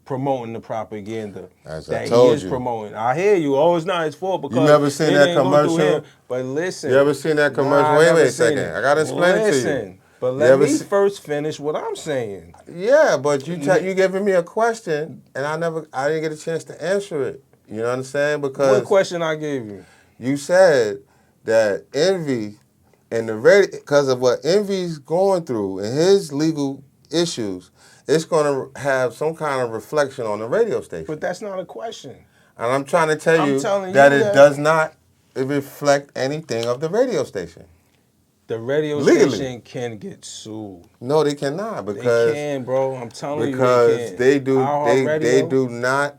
promoting the propaganda As I that told he is you. promoting. I hear you. Oh, it's not his fault because never seen it that ain't go through commercial? him. But listen, You ever seen that commercial? I Wait never a seen second. it. I gotta explain it to you. Listen, but You let ever me see- first finish what I'm saying. Yeah, but you giving me a question, and I didn't get a chance to answer it. You know what I'm saying? Because What question I gave you? you said that Envy and the radio, because of what Envy's going through and his legal issues, it's going to have some kind of reflection on the radio station. But that's not a question. And I'm trying to tell I'm you telling that you it that- does not reflect anything of the radio station. The radio Legally. station can get sued. No, they cannot They because can, bro. I'm telling because you, they can. do iHeartRadio, they do not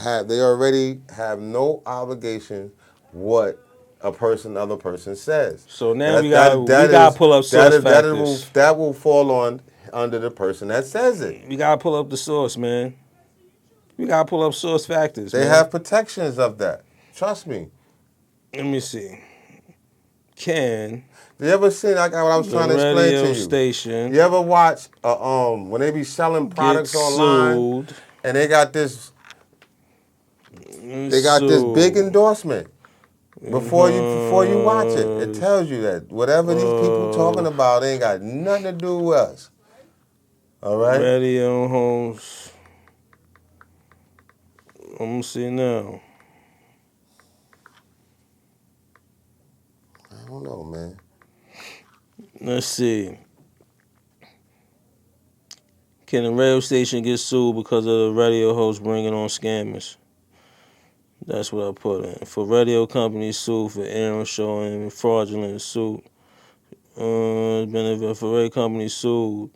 have they already have no obligation what other person says. So now we gotta pull up source factors. That will fall under the person that says it. We gotta pull up the source, man. We gotta pull up source factors. They man. have protections of that. Trust me. Let me see. Can You ever seen like what I was the trying to explain radio to you? station You ever watch when they be selling get products online sued? and they got this this big endorsement before you watch it. It tells you that whatever these people talking about ain't got nothing to do with us. All right? Radio homes. I'm gonna see now. I don't know, man. Let's see. Can a radio station get sued because of the radio host bringing on scammers? That's what I put in. For radio companies sued for airing showing fraudulent suit. Benefit for radio companies sued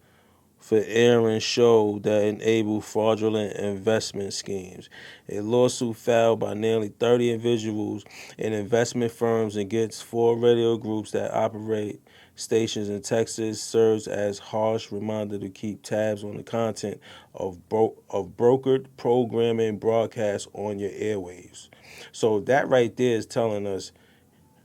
for airing show that enable fraudulent investment schemes. A lawsuit filed by nearly 30 individuals and investment firms against 4 radio groups that operate stations in Texas serves as harsh reminder to keep tabs on the content of brokered programming broadcast on your airwaves. So that right there is telling us,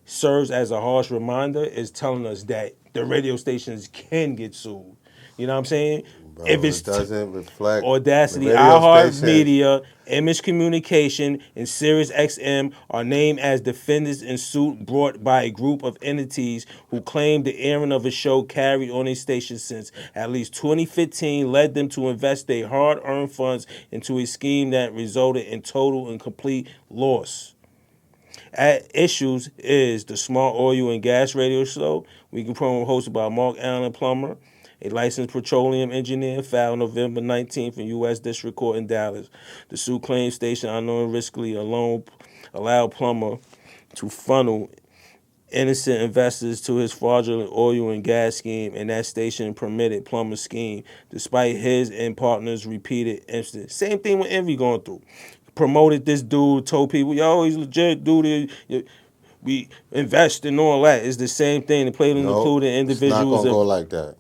serves as a harsh reminder, is telling us that the radio stations can get sued. You know what I'm saying? Bro, If it's it doesn't reflect Audacity, the radio station. iHeartMedia, Image Communication, and SiriusXM are named as defendants in suit brought by a group of entities who claim the airing of a show carried on a station since at least 2015 led them to invest their hard-earned funds into a scheme that resulted in total and complete loss. At issues is the Smart Oil and Gas Radio Show. Weekly program hosted by Mark Allen Plummer, a licensed petroleum engineer, filed November 19th in U.S. District Court in Dallas. The suit claims station unknowingly alone allowed Plummer to funnel innocent investors to his fraudulent oil and gas scheme, and that station permitted Plummer's scheme despite his and partners' repeated instances. Same thing with Envy going through. Promoted this dude, told people, yo, he's legit, dude. We invest in all that. It's the same thing. The Platinum included individuals. It's not gonna go like that.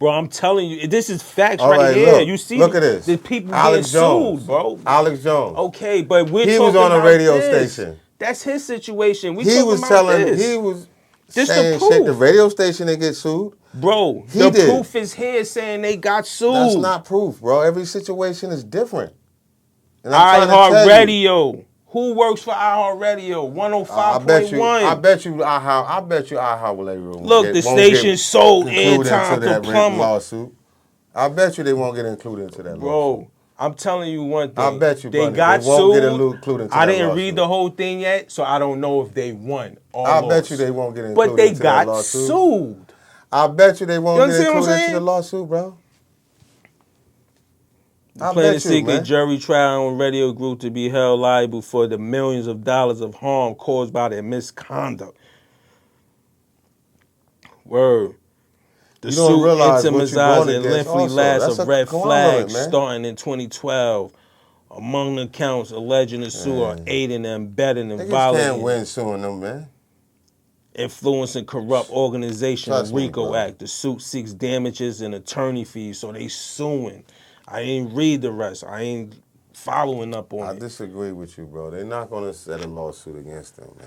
Bro, I'm telling you, this is facts All right here. Look, you see, look at this. The people Alex getting Jones. sued, bro. Alex Jones. Okay, but we're He talking was on a about radio this. station. That's his situation. He was telling. He was This saying the shit. The proof. radio station they get sued. Bro, He the did. proof is here saying they got sued. That's not proof, bro. Every situation is different. And I'm trying to tell you. iHeartRadio. Who works for iHeartRadio? 105.1. I bet you iHeartRadio. Look, the station sold airtime to Plummer. Lawsuit. I bet you they won't get included into that lawsuit. Bro, I'm telling you one thing. I bet you, they buddy, got they won't sued. get included into I that didn't lawsuit. read the whole thing yet, so I don't know if they won or I lost. bet you they won't get included But they into that got lawsuit. sued. I bet you they won't You get understand what I'm included into saying? the lawsuit, bro. I Plan to bet you, seek a man. jury trial on radio group to be held liable for the millions of dollars of harm caused by their misconduct. Word. The You don't suit realize what you're intimatized going and against lengthy also. last That's of a red conglomerate, flags man. starting in 2012. Among the counts alleging the suit are aiding and abetting and Niggas can't violating, win suing them, man. influencing corrupt organization Trust of me, RICO bro. Act. The suit seeks damages and attorney fees, so they suing. I ain't read the rest. I ain't following up on I it. disagree with you, bro. They're not gonna set a lawsuit against them, man.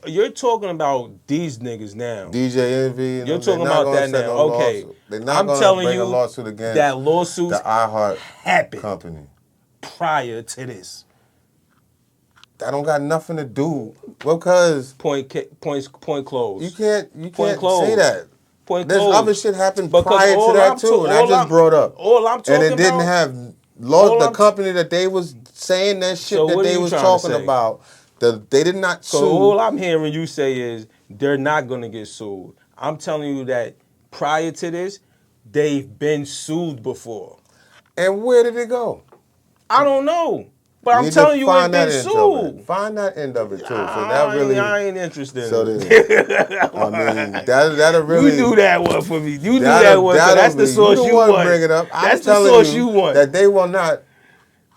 You're talking about these niggas now. DJ Envy. And You're them, talking they're not about gonna that set now. no Okay. lawsuit. They're not I'm gonna telling bring you a lawsuit against that lawsuits the iHeart happened company. prior to this. That don't got nothing to do because Point closed. you can't closed. say that. Point There's closed. other shit happened Because prior all to that I'm too, to- and I all just I'm- brought up. all I'm talking and it didn't about- have all the I'm- company that they was saying that shit So that what are they you was trying to talking say? about. They did not So sue. all I'm hearing you say is they're not going to get sued. I'm telling you that prior to this, they've been sued before. And where did it go? I don't know. But You I'm need to telling you, it's find been that end of it. sued. Find that end of it too. So I that really. ain't interested So in then, it. I mean, that'll really. You do that one for me. You do that'll- that one. 'Cause that'll that's the be- source you you the one want. bring it up. I'm That's the telling source you want. That they will not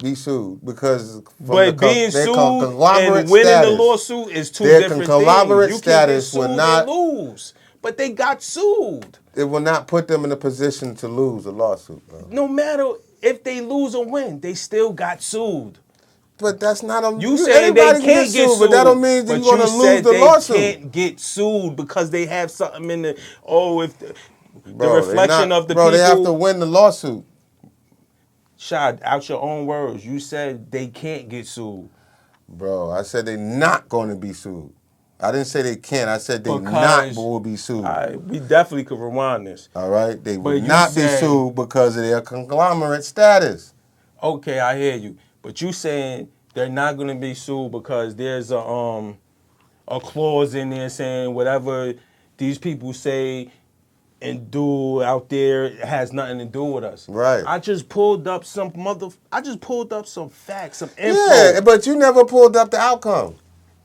be sued because from But being their sued conglomerate and winning status, the lawsuit is two their different conglomerate things. You can't get status sued will not- and lose. But they got sued. it will not put them in a position to lose a lawsuit, bro. No matter if they lose or win, they still got sued. But that's not a. You saying they everybody can't get sued, but that don't mean that but you're gonna you lose said the they lawsuit. can't get sued because they have something in the if the Bro, they reflection not- of the bro, people. they have to win the lawsuit. Shad, out your own words, you said they can't get sued. Bro, I said they're not going to be sued. I didn't say they can't. I said they Because- not will be sued. All right, we definitely could rewind this. All right? They But will you not be said- sued because of their conglomerate status. Okay, I hear you. But you saying they're not going to be sued because there's a clause in there saying whatever these people say and dude out there has nothing to do with us. Right. I just pulled up some facts, some info. Yeah, but you never pulled up the outcome.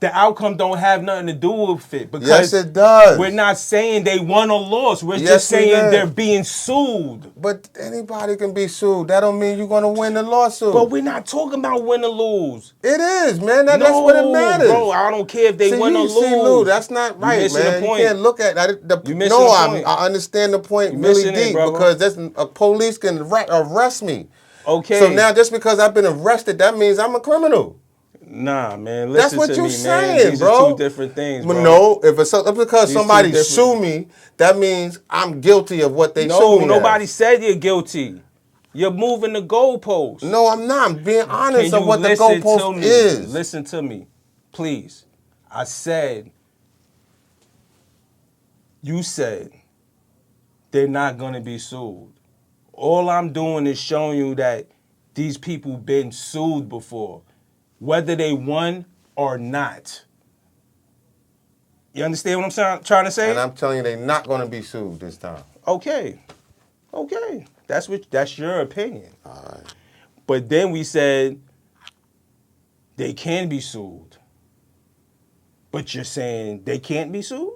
The outcome don't have nothing to do with it because Yes, it does. we're not saying they won or lost. We're Yes, just we saying did. they're being sued. But anybody can be sued. That don't mean you're gonna win the lawsuit. But we're not talking about win or lose. It is, man. That's what it matters. Bro, I don't care if they win or lose. Lou, that's not You right, missing man. the point. You can't look at that. You missing the point. I understand the point You really missing it, deep brother. because that's a police can arrest me. Okay. So now just because I've been arrested, that means I'm a criminal. Nah, man. That's Listen what to you're me, saying, man. These bro. are two different things, bro. No, if it's because These somebody two different- sue me, that means I'm guilty of what they sue No, me. nobody as. said you're guilty. You're moving the goalposts. No, I'm not. I'm being honest Can of you what the listen to goalpost me? is. Listen to me, please. You said they're not going to be sued. All I'm doing is showing you that these people been sued before, whether they won or not. You understand what I'm trying to say? And I'm telling you, they're not going to be sued this time. Okay. That's your opinion. All right. But then we said they can be sued. But you're saying they can't be sued?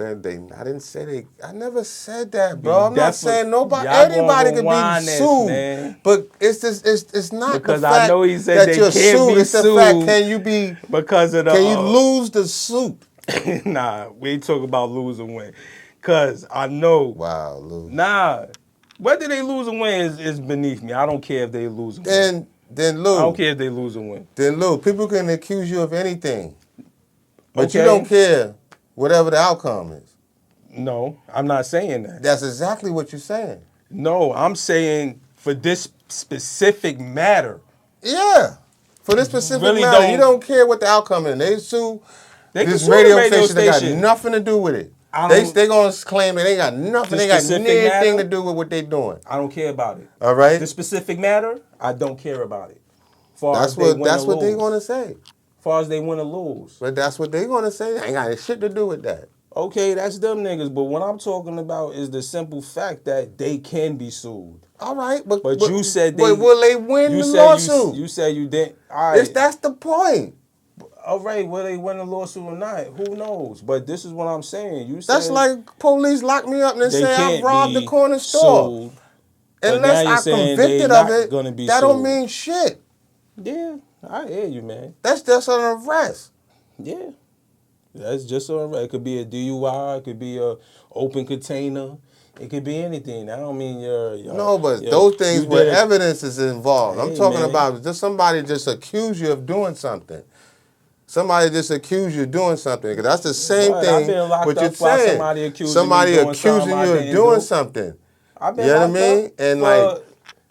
I didn't say they. I never said that, bro. I'm not Definitely- saying nobody. Y'all gonna Anybody go can whine be this, sued, man. but it's just it's not Because the I fact know he said that they you're can't sued. be It's the fact sued can you be because of the can you lose the suit? Nah, we ain't talking about lose and win. Cause I know. Wow, Lou. Nah. Whether they lose and win is beneath me. I don't care if they lose and win. Then Lou. I don't care if they lose and win. Then Lou, people can accuse you of anything, but you Okay. don't care whatever the outcome is. No, I'm not saying that. That's exactly what you're saying. No, I'm saying for this specific matter. Yeah. For this specific Really matter, don't- you don't care what the outcome is. They sue They can this sue radio, the radio station that got station. nothing to do with it. I They don't- gonna claim that they got nothing. The They got specific anything matter? to do with what they doing. I don't care about it. All right. The specific matter, I don't care about it. Far That's as they win that's or what they lose. gonna say. Far as they win or lose. But that's what they gonna say. They ain't got shit to do with that. Okay, that's them niggas. But what I'm talking about is the simple fact that they can be sued. All right, but you said but they- will they win You the said lawsuit? you said you didn't. All right. That's the point. All right, whether they win a lawsuit or not, who knows? But this is what I'm saying. You That's said like police lock me up and they say I can't robbed be the corner store. sued. But Unless now you're I'm saying convicted they of not it, gonna be that don't sued. mean shit. Yeah, I hear you, man. That's just an arrest. Yeah, that's just all right. It could be a DUI. It could be a open container. It could be anything. I don't mean you're No, but you're- those things you where did it. evidence is involved. I'm Hey, talking man. about just somebody just accuse you of doing something. Somebody just accuse you of doing something. Because that's the same But I've thing been locked what up you're while saying. somebody accusing Somebody me doing accusing something I you of didn't doing do. something. I've been You know what I locked mean? up And for- like,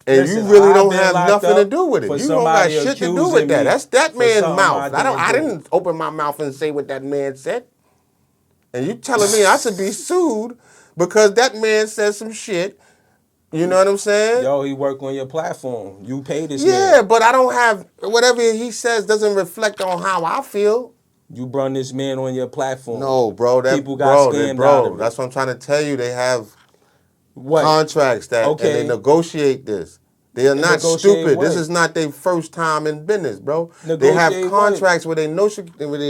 and Listen, you really I've don't been have locked nothing to up do with it. for You don't got somebody shit to do accusing with that. me That's that for man's something mouth. I I didn't do. didn't open my mouth and say what that man said. And you telling me I should be sued because that man said some shit. You know what I'm saying? Yo, he work on your platform. You pay this Yeah, man. but I don't have whatever he says doesn't reflect on how I feel. You brung this man on your platform. No, bro. People got scammed out of it. That's what I'm trying to tell you. They have What? contracts that and Okay. they negotiate this. They are not negotiate stupid. what? This is not their first time in business, bro. They have Negotiate contracts where they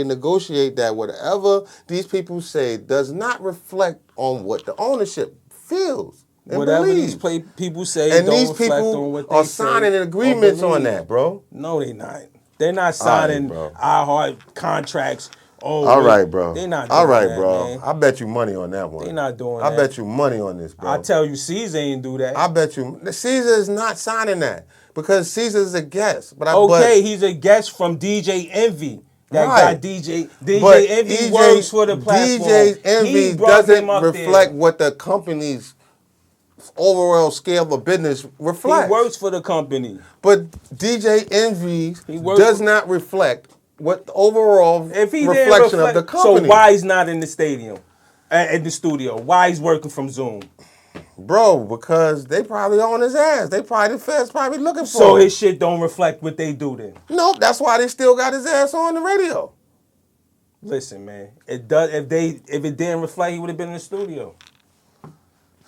negotiate that whatever these people say does not reflect on what the ownership feels and Whatever believes. these people say And don't these reflect on people what they are say signing or agreements on believe. that, bro. No, they not. They're not signing bro. iHeart contracts. Oh, All right, bro. They're not doing All right, that, bro. man. I bet you money on that one. They not doing I that. bet you money on this, bro. I tell you, Caesar ain't do that. I bet you Caesar is not signing that because Caesar is a guest. But Okay, he's a guest from DJ Envy. That Right. guy DJ but Envy EJ works for the platform. DJ He Envy brought doesn't him up reflect there. what the company's overall scale of business reflects. He works for the company. But DJ Envy He works does for- not reflect what the overall If he reflection didn't of the reflect, company. so why he's not in the stadium, in the studio? Why he's working from Zoom? Bro, because they probably on his ass. They probably the feds probably looking for So him. his shit don't reflect what they do then. Nope, that's why they still got his ass on the radio. Listen, man, it does. If it didn't reflect, he would have been in the studio.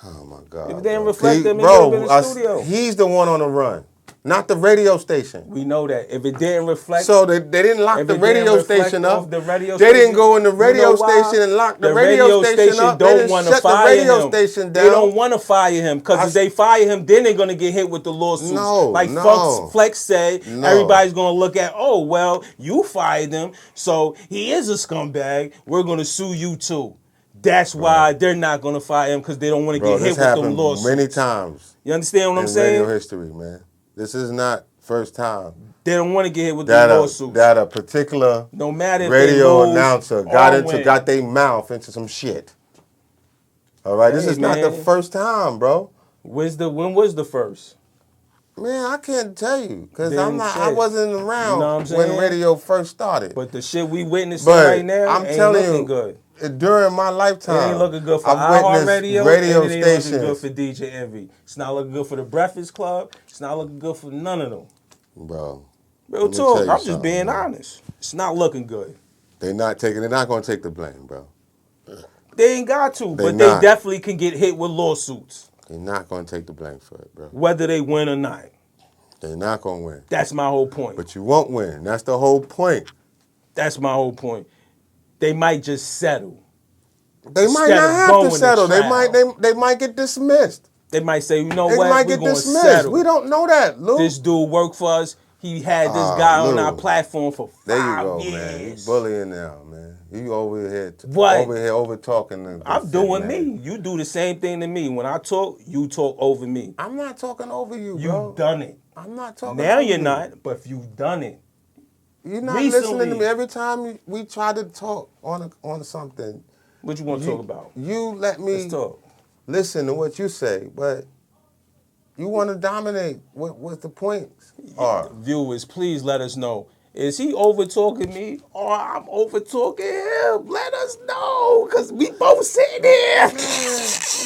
Oh my God. If it didn't bro. reflect them, he bro, would've been in the studio. he's the one on the run, not the radio station. We know that. If it didn't reflect, So they didn't lock if the it didn't radio reflect station off up. the radio They didn't station, go in the you radio know why? station and lock the The radio station up. They don't didn't want to shut the fire radio him. station down. They don't want to fire him because if they fire him, then they're gonna get hit with the lawsuits. No, like no. Flex said, No. everybody's gonna look at, oh well, you fired him, so he is a scumbag. We're gonna sue you too. That's why they're not gonna fire him because they don't want to Bro, get hit this with them happened lawsuits. many times You understand what I'm in saying? radio history, man. This is not first time They don't want to get hit with that the a, lawsuits. that a particular No matter if they radio lose announcer or got win. their mouth into some shit. All right, this Hey, is not the man. first time, bro. When was the first? Man, I can't tell you because Then I shit. wasn't around You know what I'm when saying? radio first started. But the shit we witnessing But right now I'm ain't telling looking you, good. during my It liftime, ain't looking good for I've witnessed iHeartRadio. radio and it ain't stations. looking good for DJ Envy. It's not looking good for the Breakfast Club. It's not looking good for none of them. Bro, Real let me talk. tell you I'm just something, being man. honest. It's not looking good. They're not going to take the blame, bro. They ain't got to, They but not. they definitely can get hit with lawsuits, They're not going to take the blame for it, bro. whether they win or not. They're not going to win. That's my whole point. But you won't win. That's the whole point. That's my whole point. They might just settle. They might Instead not of have going to to settle. trial. They might get dismissed. They might say, you know They what, might we're get going to dismissed. settle. We don't know that, Lou. This dude worked for us. He had this guy on our Lou. platform for 5 There you go, years. man. You bullying now, man. You over here, What? over talking. I'm doing me. You do the same thing to me. When I talk, you talk over me. I'm not talking over you, bro. You've done it. I'm not talking. Now over you're you. not, but you've done it. You're not Recently. listening to me. Every time we try to talk on something, What you want to talk about? you let me Let's talk. listen to what you say, but you want to dominate what the points are. Viewers, please let us know. Is he over talking me or I'm over talking him? Let us know, because we both sitting here.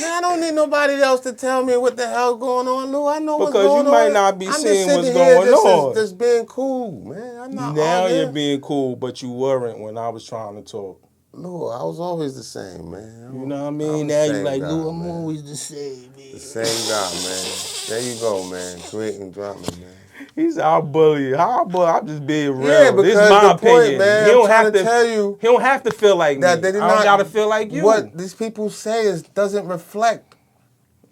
Man, I don't need nobody else to tell me what the hell going on, Lou. I know what's Because going you on. might not be I'm seeing just what's sitting here going on. just being cool, man. I'm not Now arguing. you're being cool, but you weren't when I was trying to talk. Lou, I was always the same, man. You know what I I'm mean? the Now same you like, guy, Lou, I'm man. always the same, man. The same guy, man. There you go, man. Creating drama, man. He's our bully. I'm just being real. Yeah, This because is my the point, opinion. man, He I'm don't trying have to to tell you He don't have to feel like that me. they did I not don't gotta feel like you. What these people say doesn't reflect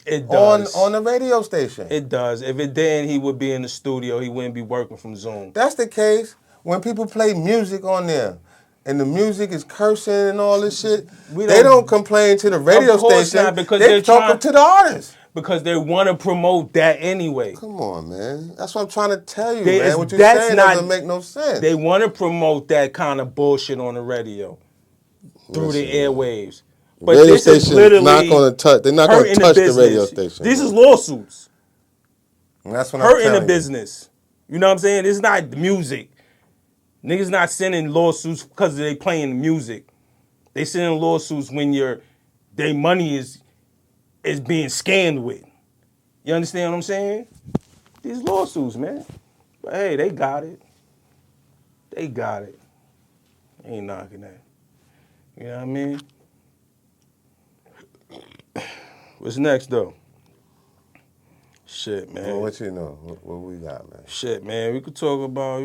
It does. on the radio station. It does. If it didn't, he would be in the studio. He wouldn't be working from Zoom. That's the case when people play music on there. And the music is cursing and all this shit. They don't complain to the radio Of course station. not, because they they're talk trying- to the artist. Because they want to promote that anyway. Come on, man. That's what I'm trying to tell you, They- man. What you're that's saying not- doesn't make no sense. They want to promote that kind of bullshit on the radio through the Listen, airwaves. But radio this is station literally not going to touch. They're not going to hurting touch the business. radio station. These is lawsuits. And that's what I'm Hurting telling the you. business. You know what I'm saying? It's not the music. Niggas not sending lawsuits because they playing the music. They sending lawsuits when their money is being scammed with. You understand what I'm saying? These lawsuits, man. But hey, they got it. They got it. Ain't knocking that. You know what I mean? What's next though? Shit, man. Well, what you know? What we got, man? Shit, man. We could talk about,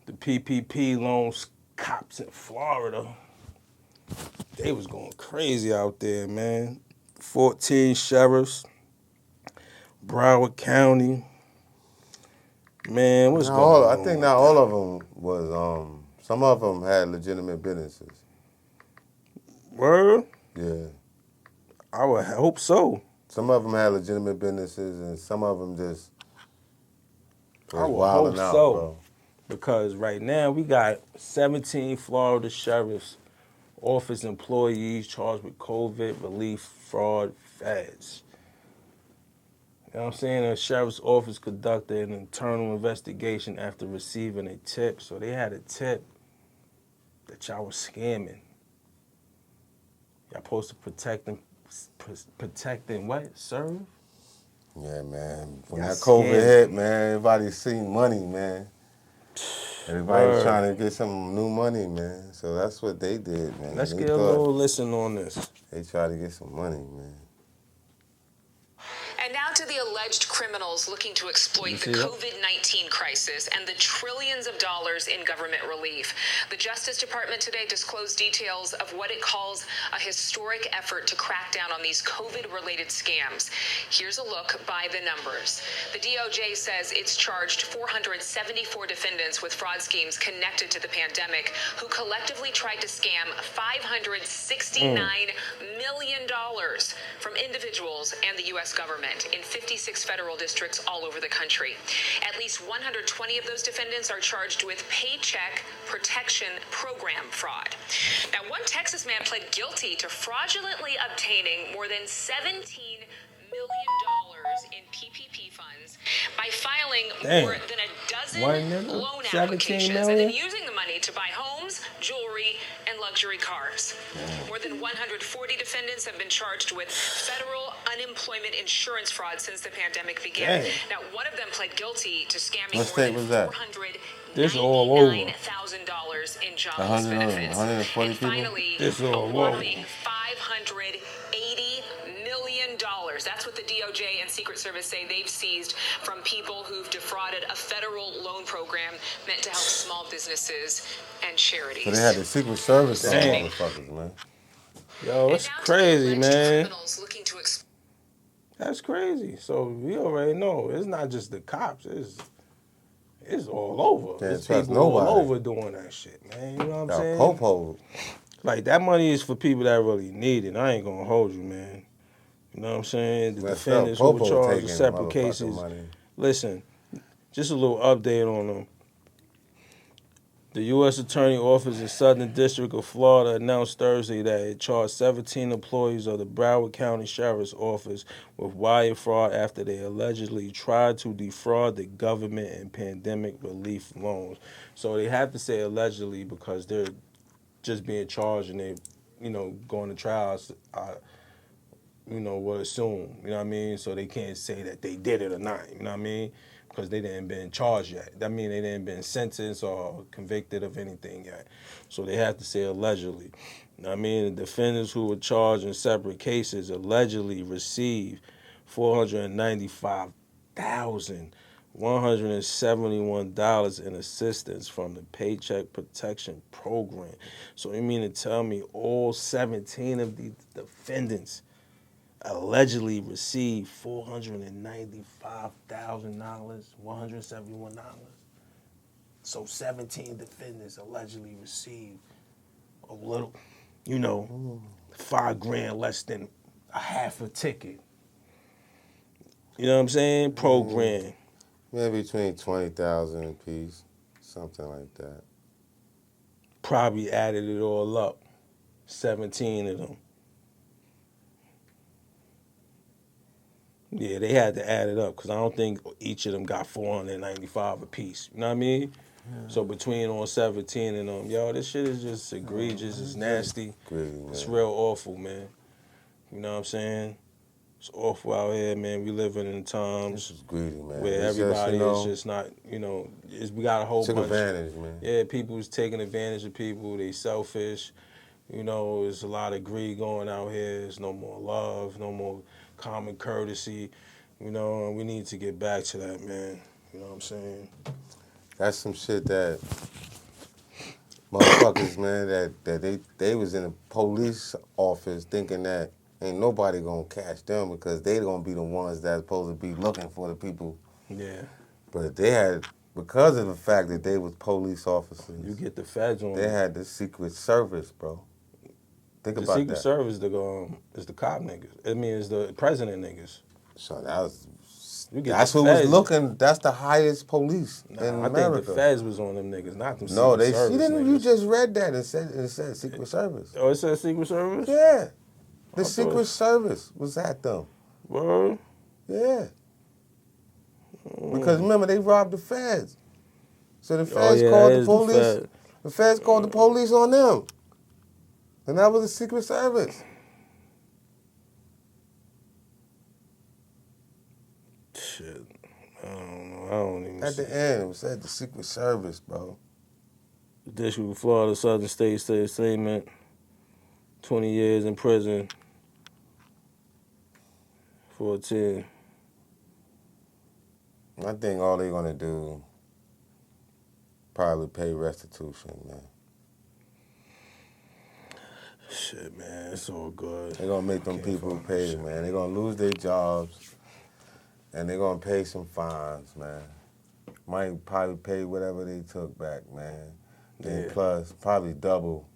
the PPP loans cops in Florida. They was going crazy out there, man. 14 sheriffs, Broward County. Man, what's Now, going on? I think not all of them was. Some of them had legitimate businesses. Word? Yeah. I would hope so. Some of them had legitimate businesses, and some of them just I was would wilding hope out, so. bro. Because right now we got 17 Florida sheriffs, office employees charged with COVID relief fraud feds. You know what I'm saying? The sheriff's office conducted an internal investigation after receiving a tip. So they had a tip that y'all was scamming. Y'all supposed to protect and what? Serve? Yeah, man. When Y'all that COVID scared. hit, man, everybody seen money, man. Everybody's Word. trying to get some new money, man. So that's what they did, man. Let's They get a thought little listen on this. they tried to get some money, man. And now to the alleged criminals looking to exploit the see that? COVID-19 crisis and the trillions of dollars in government relief. The Justice Department today disclosed details of what it calls a historic effort to crack down on these COVID-related scams. Here's a look by the numbers. The DOJ says it's charged 474 defendants with fraud schemes connected to the pandemic who collectively tried to scam $569 million from individuals and the U.S. government in 56 federal districts all over the country. At least 120 of those defendants are charged with Paycheck Protection Program fraud. Now, one Texas man pled guilty to fraudulently obtaining more than $17 million in PPP funds by filing Damn. more than a dozen One nigga, loan 17 applications and million? then using the money to buy homes, jewelry, and luxury cars. More than 140 defendants have been charged with federal unemployment insurance fraud since the pandemic began. Damn. Now, one of them pled guilty to scamming What more state than was that? This all over. $499,000 in jobless 100 benefits. 140 And people? finally, This all a over. whopping $580 million. That's what the DOJ and Secret Service say they've seized from people who've defrauded a federal loan program meant to help small businesses and charities. So they had the Secret Service on Damn. motherfuckers, man. Yo, And it's now to the crazy, alleged man. criminals looking to That's crazy. So we already know it's not just the cops. It's all over. Can't It's trust people nobody. all over doing that shit, man. You know what I'm Got saying? popo. Like, that money is for people that really need it. I ain't gonna hold you, man. You know what I'm saying? The Messed defendants up. who were Popo charged taking with separate motherfucking cases. money. Listen, just a little update on them. The U.S. Attorney Office in Southern District of Florida announced Thursday that it charged 17 employees of the Broward County Sheriff's Office with wire fraud after they allegedly tried to defraud the government in pandemic relief loans. So they have to say allegedly because they're just being charged and they, going to trials. Will assume, you know what I mean? So they can't say that they did it or not, you know what I mean? Because they didn't been charged yet. That means they didn't been sentenced or convicted of anything yet. So they have to say allegedly. You know what I mean? The defendants who were charged in separate cases allegedly received $495,171 in assistance from the Paycheck Protection Program. So you mean to tell me all 17 of these defendants allegedly received $495,000, $171. So 17 defendants allegedly received a little, $5,000 less than a half a ticket. You know what I'm saying? Program. Maybe between 20,000 a piece, something like that. Probably added it all up. 17 of them. Yeah, they had to add it up because I don't think each of them got $495 a piece. You know what I mean? Yeah. So between all 17 of them, this shit is just egregious. It's nasty. Greedy, man. It's real awful, man. You know what I'm saying? It's awful out here, man. We living in times This is greedy, man. where It's everybody just, is just not, we got a whole took bunch. advantage, man. Yeah, people's taking advantage of people. They selfish. There's a lot of greed going out here. There's no more love, no more common courtesy, and we need to get back to that, man. You know what I'm saying? That's some shit that motherfuckers, man, that they was in a police office thinking that ain't nobody gonna catch them because they gonna be the ones that's supposed to be looking for the people. Yeah. But they had, because of the fact that they was police officers, You get the feds on they had the Secret Service, bro. Think the about Secret that. Service is the cop niggas. I mean, it's the president niggas. So that's the who was feds. looking. That's the highest police in I America. think the feds was on them niggas, not them No, Secret Service niggas. You just read that and it said Secret Service. Oh, it said Secret Service? Yeah, the I Secret Service was at them. Word? Yeah, because remember they robbed the feds, so the feds called the police. The feds called the police on them, and that was the Secret Service. Shit. I don't know. I don't even At the end, it was at the Secret Service, bro. District of Florida, Southern States State Statement, 20 years in prison, 14. I think all they're gonna do probably pay restitution, man. Shit, man, it's all good. They're gonna make them people pay, man. They're gonna lose their jobs, and they're gonna pay some fines, man. Might probably pay whatever they took back, man. Then plus probably double.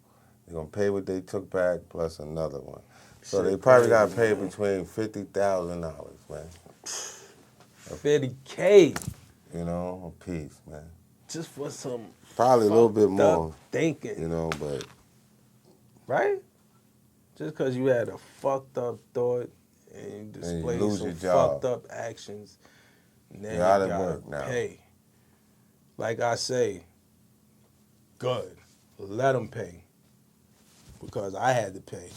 They're gonna pay what they took back plus another one. So Shit they probably crazy, gotta pay man. between $50,000, man. $50K You know, a piece, man. just for some Probably a little bit fucked up more, thinking, you know, but right? Just because you had a fucked up thought and you displayed lose some your job. fucked up actions, now You're out you of gotta work now. pay. Like I say, good. Let them pay. Because I had to pay.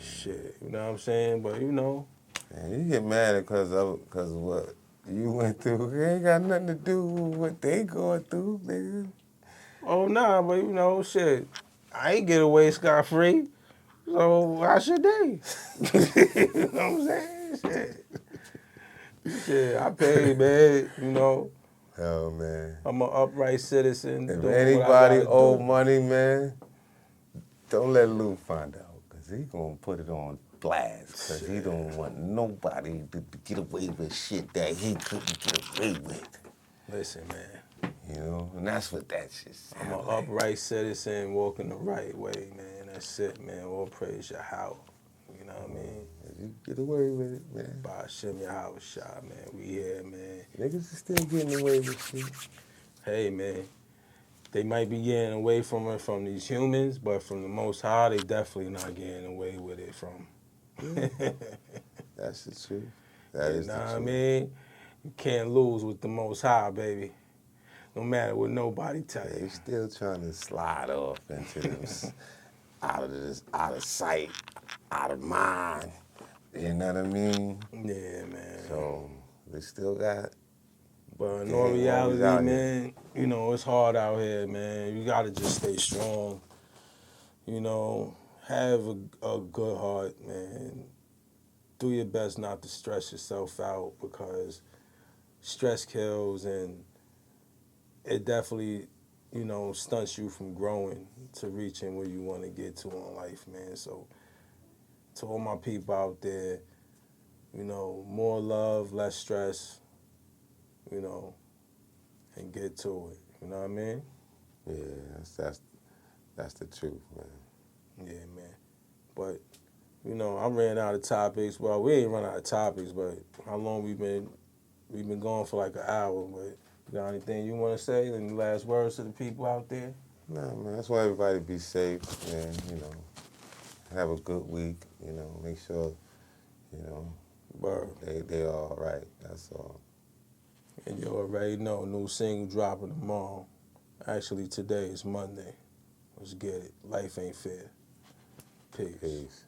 Shit, you know what I'm saying? But you know. man, you get mad because of what you went through. It ain't got nothing to do with what they going through, nigga. Oh, nah, but you know, shit. I ain't get away scot-free. So why should they? You know what I'm saying? Shit, I paid, man. You know, Hell, man. I'm an upright citizen. If doing what I anybody gotta owe do. money, man, don't let Lou find out, because he going to put it on blast, because he don't want nobody to get away with shit that he couldn't get away with. Listen, man. You know, and that's what that shit I'm sound an like. upright citizen walking the right way, man. That's it, man. All praise Yahweh. You know what I mean? You get away with it, man. By Hashem Yahweh Shah, man. We here, man. Niggas is still getting away with shit. Hey, man. They might be getting away from it from these humans, but from the Most High, they definitely not getting away with it from. That's the truth. That is You the know truth. what I mean? You can't lose with the Most High, baby. No matter what nobody tell They you. still trying to slide off into this, out of sight, out of mind. You know what I mean? Yeah, man. So they still got. But in They all ain't always reality, out here. man, you know, it's hard out here, man. You gotta just stay strong. You know, have a good heart, man. Do your best not to stress yourself out because stress kills and it definitely, you know, stunts you from growing to reaching where you want to get to in life, man. So to all my people out there, you know, more love, less stress, you know, and get to it. You know what I mean? Yeah, that's the truth, man. Yeah, man. But, you know, I ran out of topics. Well, we ain't run out of topics, but how long we've been going for like an hour, but you got anything you want to say? Any last words to the people out there? Nah, man, I just want everybody to be safe and, you know, have a good week, you know, make sure, you know, Word. they all right, that's all. And you already know, new single dropping tomorrow. Actually, today is Monday. Let's get it. Life ain't fair. Peace. Peace.